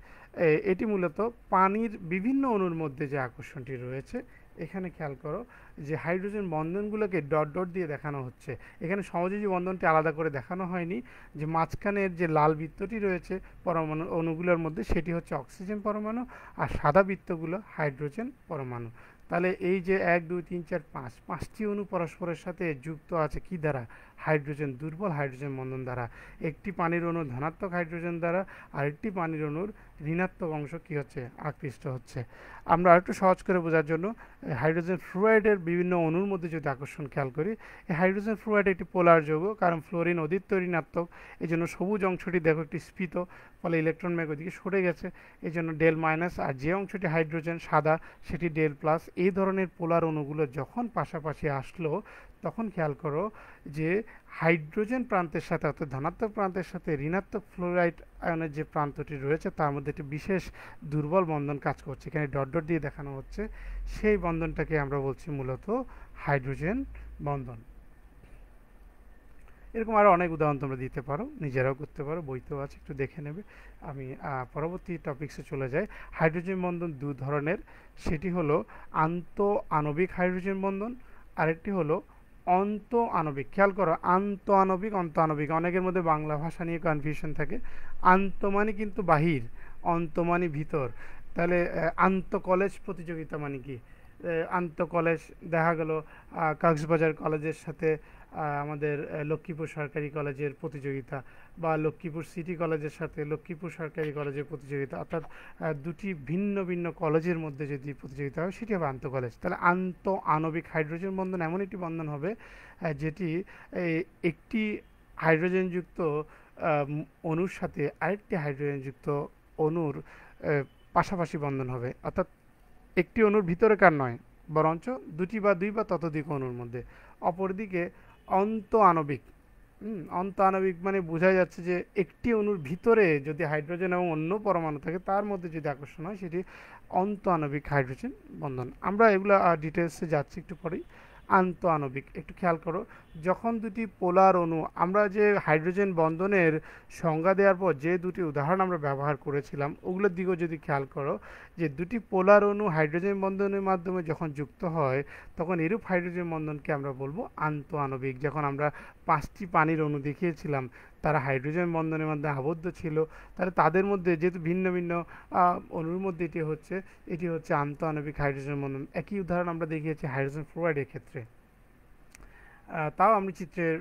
এটি মূলত পানির বিভিন্ন অণুর মধ্যে যে আকর্ষণটি রয়েছে, এখানে খেয়াল করো যে হাইড্রোজেন বন্ধনগুলোকে ডট ডট দিয়ে দেখানো হচ্ছে। এখানে সমযোজী বন্ধনটি আলাদা করে দেখানো হয়নি। যে মাঝখানের যে লাল বৃত্তটি রয়েছে পরমাণু অণুগুলোর মধ্যে সেটি হচ্ছে অক্সিজেন পরমাণু, আর সাদা বৃত্তগুলো হাইড্রোজেন পরমাণু। তাহলে এই যে 1 2 3 4 5টি অণু পরস্পরের সাথে যুক্ত আছে কি দ্বারা? হাইড্রোজেন, দুর্বল হাইড্রোজেন বন্ধন দ্বারা। একটি পানির অণু ধনাত্মক হাইড্রোজেন দ্বারা, আরেকটি পানির অণুর ঋণাত্মক অংশ কি হচ্ছে? আকৃষ্ট হচ্ছে। আমরা আরেকটু সহজ করে বোঝার জন্য হাইড্রোজেন ফ্লুরাইডের বিভিন্ন অণুর মধ্যে যদি আকর্ষণ খেয়াল করি, এই হাইড্রোজেন ফ্লুরাইড একটি পোলার যৌগ, কারণ ফ্লোরিন অধিক ঋণাত্মক, এই জন্য সবুজ অংশটি দেখো একটি স্ফীত, ফলে ইলেকট্রন বেগ ওদিকে সরে গেছে, এই জন্য ডেল মাইনাস। আর যে অংশটি হাইড্রোজেন সাদা সেটি ডেল প্লাস। এই ধরনের পোলার অণুগুলো যখন পাশাপাশি আসলো তখন খেয়াল করো যে হাইড্রোজেন প্রান্তের সাথে অর্থাৎ ধনাত্মক প্রান্তের সাথে ঋণাত্মক ফ্লোরাইড আয়নের যে প্রান্তটি রয়েছে তার মধ্যে একটি বিশেষ দুর্বল বন্ধন কাজ করছে, এখানে ডট ডট দিয়ে দেখানো হচ্ছে। সেই বন্ধনটাকে আমরা বলছি মূলত হাইড্রোজেন বন্ধন। এরকম আরও অনেক উদাহরণ তোমরা দিতে পারো, নিজেরাও করতে পারো, বইতেও আছে, একটু দেখে নেবে। আমি পরবর্তী টপিক্সে চলে যাই। হাইড্রোজেন বন্ধন দু ধরনের, সেটি হলো আন্ত আণবিক হাইড্রোজেন বন্ধন, আরেকটি হলো অন্ত আণবিক। খেয়াল করো, আন্ত আণবিক অন্ত আণবিক, অনেকের মধ্যে বাংলা ভাষা নিয়ে কনফিউশন থাকে। আন্ত মানে কিন্তু বাহির, অন্ত মানে ভিতর। তাহলে আন্ত কলেজ প্রতিযোগিতা মানে কি? আন্ত কলেজ দেখা গেল কক্সবাজার কলেজের সাথে আমাদের লক্ষ্মীপুর সরকারি কলেজের প্রতিযোগিতা, বা লক্ষ্মীপুর সিটি কলেজের সাথে লক্ষ্মীপুর সরকারি কলেজের প্রতিযোগিতা, অর্থাৎ দুটি ভিন্ন ভিন্ন কলেজের মধ্যে যদি প্রতিযোগিতা হয় সেটি হবে আন্ত কলেজ। তাহলে আন্ত আণবিক হাইড্রোজেন বন্ধন এমন একটি বন্ধন হবে যেটি একটি হাইড্রোজেনযুক্ত অণুর সাথে আরেকটি হাইড্রোজেনযুক্ত অণুর পাশাপাশি বন্ধন হবে, অর্থাৎ একটি অণুর ভিতরেকার নয়, বরঞ্চ দুই বা ততোধিক অণুর মধ্যে। অপরদিকে অন্ত আণবিক, অন্ত আণবিক মানে বোঝা যাচ্ছে যে একটি অণুর ভিতরে যদি হাইড্রোজেন এবং অন্য পরমাণু থাকে তার মধ্যে যদি আকর্ষণ হয় সেটি অন্ত আণবিক হাইড্রোজেন বন্ধন। আমরা এগুলো ডিটেলসে যাচ্ছি একটু পরেই। আন্তঃআণবিক। একটু খেয়াল করো, যখন দুটি পোলার অণু, আমরা যে হাইড্রোজেন বন্ধনের সংজ্ঞা দেওয়ার পর যে দুটি উদাহরণ আমরা ব্যবহার করেছিলাম ওগুলোর দিকেও যদি খেয়াল করো, যে দুটি পোলার অণু হাইড্রোজেন বন্ধনের মাধ্যমে যখন যুক্ত হয় তখন এরূপ হাইড্রোজেন বন্ধনকে আমরা বলবো আন্তঃআণবিক। যখন আমরা 5টি পানির অণু দেখিয়েছিলাম তারা হাইড্রোজেন বন্ধনের মধ্যে আবদ্ধ ছিল, তাহলে তাদের মধ্যে যেহেতু ভিন্ন ভিন্ন অণুর মধ্যে এটি হচ্ছে আন্তঃআণবিক হাইড্রোজেন বন্ধন। একই উদাহরণ আমরা দেখিয়েছি হাইড্রোজেন ফ্লোরাইডের ক্ষেত্রে। তাও আমি চিত্রের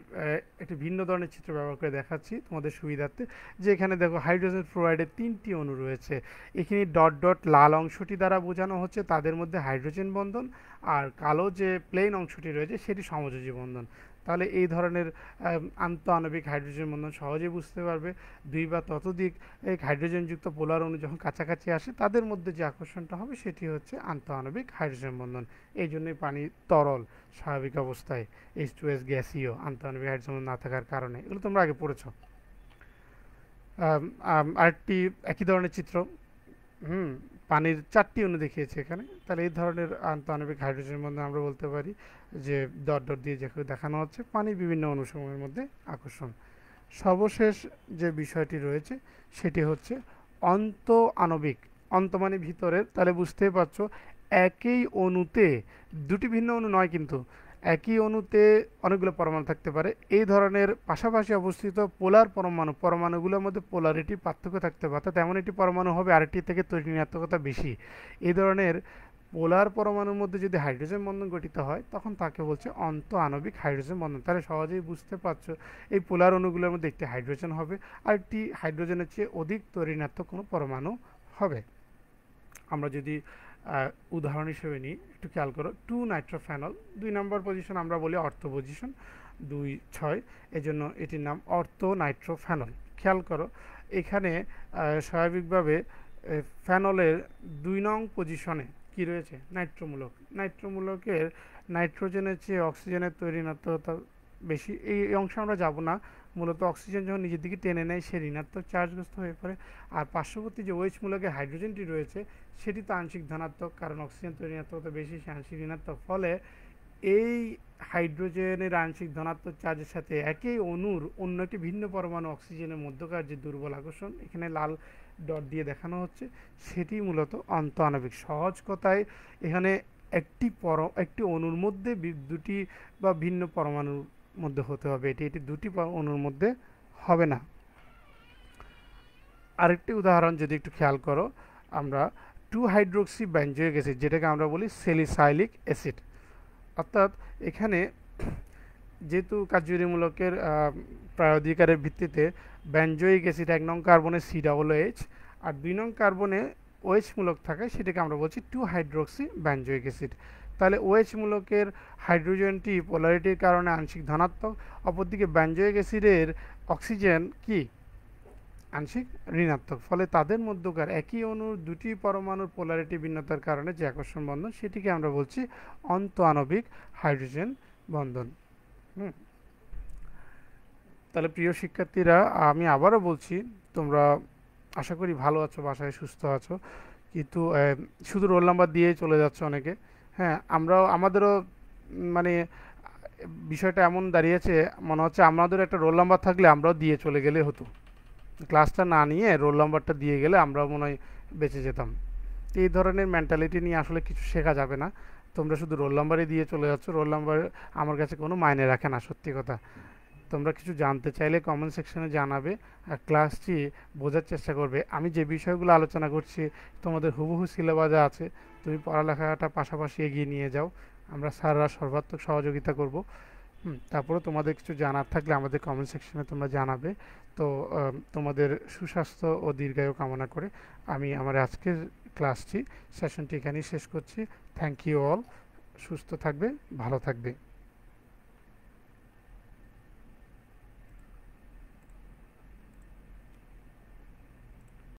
একটি ভিন্ন ধরনের চিত্র ব্যবহার করে দেখাচ্ছি তোমাদের সুবিধার্থে, যে এখানে দেখো হাইড্রোজেন ফ্লোরাইডের 3টি অণু রয়েছে। এখানে ডট ডট লাল অংশটি দ্বারা বোঝানো হচ্ছে তাদের মধ্যে হাইড্রোজেন বন্ধন, আর কালো যে প্লেন অংশটি রয়েছে সেটি সমযোজী বন্ধন। তাহলে এই ধরনের আন্তঃআণবিক হাইড্রোজেন বন্ধন সহজেই বুঝতে পারবে। দুই বা ততোধিক এই হাইড্রোজেনযুক্ত পোলার অণু যখন কাছাকাছি আসে তাদের মধ্যে যে আকর্ষণটা হবে সেটি হচ্ছে আন্তঃআণবিক হাইড্রোজেন বন্ধন। এই জন্যই পানি তরল স্বাভাবিক অবস্থায়, H2S গ্যাসীয়, আন্তঃআণবিক হাইড্রোজেন বন্ধন না থাকার কারণে। এগুলো তোমরা আগে পড়েছ। আরেকটি একই ধরনের চিত্র, পানির 4টি অণু দেখিয়েছে এখানে। তাহলে এই ধরনের আন্তঃআণবিক হাইড্রোজেন বন্ধন আমরা বলতে পারি যে ডট ডট দিয়ে যেখানে দেখানো হচ্ছে পানির বিভিন্ন অণুসমূহের মধ্যে আকর্ষণ। সর্বশেষ যে বিষয়টি রয়েছে সেটি হচ্ছে অন্তঃআণবিক। অন্ত মানে ভিতরের, তাহলে বুঝতেই পারছো একই অণুতে দুটি ভিন্ন অণু নয়, কিন্তু একই অণুতে অনেকগুলো পরমাণু থাকতে পারে। এই ধরনের পাশাপাশি অবস্থিত পোলার পরমাণুগুলোর মধ্যে পোলারিটি পার্থক্য থাকতে পারে, অর্থাৎ এমন একটি পরমাণু হবে আরেকটি থেকে ঋণাত্মকতা বেশি। এই ধরনের পোলার পরমাণুর মধ্যে যদি হাইড্রোজেন বন্ধন গঠিত হয় তখন তাকে বলছে অন্তঃআণবিক হাইড্রোজেন বন্ধন। তাহলে সহজেই বুঝতে পারছো এই পোলার অণুগুলোর মধ্যে একটি হাইড্রোজেন হবে আর একটি হাইড্রোজেনের চেয়ে অধিক ঋণাত্মক কোনো পরমাণু হবে। আমরা যদি উদাহরণ হিসেবে নিই, একটু খেয়াল করো, 2 নাইট্রোফেনল, 2 নম্বর পজিশন আমরা বলি অর্থ পজিশন, 2 6, এজন্য এটির নাম অর্থ নাইট্রোফেনল। খেয়াল করো এখানে স্বাভাবিকভাবে ফেনলের 2 নং পজিশনে কি রয়েছে, নাইট্রোমূলক। নাইট্রোমূলকের নাইট্রোজেনের চেয়ে অক্সিজেনের ঋণাত্মকতা বেশি। এই অংশে আমরা যাব না। মূলত অক্সিজেন যখন নিজের দিকে টেনে নেয় সে ঋণাত্মক চার্জগ্রস্ত হয়ে পড়ে, আর পার্শ্ববর্তী যে OH মূলকের হাইড্রোজেনটি রয়েছে সেটি তো আংশিক ধনাত্মক, কারণ অক্সিজেন ঋণাত্মকতা বেশি, সে আংশিক ঋণাত্মক। ফলে এই হাইড্রোজেনের আংশিক ধনাত্মক চার্জের সাথে একই অণুর অন্য একটি ভিন্ন পরমাণু অক্সিজেনের মধ্যকার যে দুর্বল আকর্ষণ এখানে লাল ডট দিয়ে দেখানো হচ্ছে, সেটি মূলত অন্তঃআণবিক। সহজ কথায় এখানে একটি অণুর মধ্যে দুটি বা ভিন্ন পরমাণুর মধ্যে হতে হবে, এটি দুটি অণুর মধ্যে হবে না। আরেকটি উদাহরণ যদি একটু খেয়াল করো, আমরা 2 হাইড্রোক্সি বেঞ্জোইক অ্যাসিড, যেটাকে আমরা বলি স্যালিসাইলিক অ্যাসিড, অর্থাৎ এখানে যেহেতু কার্যকরীমূলকের প্রায়োধিকারের ভিত্তিতে বেঞ্জোইক অ্যাসিড 1 নং কার্বনে COOH আর 2 নং কার্বনে OH মূলক থাকায় সেটাকে আমরা বলছি 2 হাইড্রোক্সি বেঞ্জোইক অ্যাসিড। তাহলে OH মূলকের হাইড্রোজেনটি পোলারিটির কারণে আংশিক ধনাত্মক, অপরদিকে বেঞ্জোইক অ্যাসিডের অক্সিজেন কি আংশিক ঋণাত্মক। ফলে তাদের মধ্যকার একই অণুর দুটি পরমাণুর পোলারিটি ভিন্নতার কারণে যে আকর্ষণ বন্ধন সেটিকে আমরা বলছি অন্তঃআণবিক হাইড্রোজেন বন্ধন। তাহলে প্রিয় শিক্ষার্থীরা, আমি আবারও বলছি, তোমরা আশা করি ভালো আছো, বাসায় সুস্থ আছো, কিন্তু শুধু রোল নাম্বার দিয়ে চলে যাচ্ছে অনেকে। হ্যাঁ, আমাদেরও মানে বিষয়টা এমন দাঁড়িয়েছে, মনে হচ্ছে আমাদের একটা রোল নাম্বার থাকলে আমরাও দিয়ে চলে গেলে হতো, ক্লাসটা না নিয়ে রোল নাম্বারটা দিয়ে গেলে আমরাও মনে হয় বেঁচে যেতাম। এই ধরনের মেন্টালিটি নিয়ে আসলে কিছু শেখা যাবে না। তোমরা শুধু রোল নাম্বারই দিয়ে চলে যাচ্ছ, রোল নাম্বার আমার কাছে কোনো মাইনে রাখে না, সত্যি কথা। তোমরা কিছু জানতে চাইলে কমেন্ট সেকশনে জানাবে আর ক্লাসটি বোঝার চেষ্টা করবে। আমি যে বিষয়গুলো আলোচনা করছি তোমাদের হুবহু সিলেবাসে আছে, তুমি পড়ালেখাটা পাশাপাশি এগিয়ে নিয়ে যাও, আমরা স্যাররা সর্বাত্মক সহযোগিতা করব। তারপরে তোমাদের কিছু জানার থাকলে আমাদের কমেন্ট সেকশনে তোমরা জানাবে। তো তোমাদের সুস্বাস্থ্য ও দীর্ঘায়ু কামনা করে আমি আমার আজকের সেশনটি এখানেই শেষ করছি। Thank you all. সুস্থ থাকবে, ভালো থাকবে।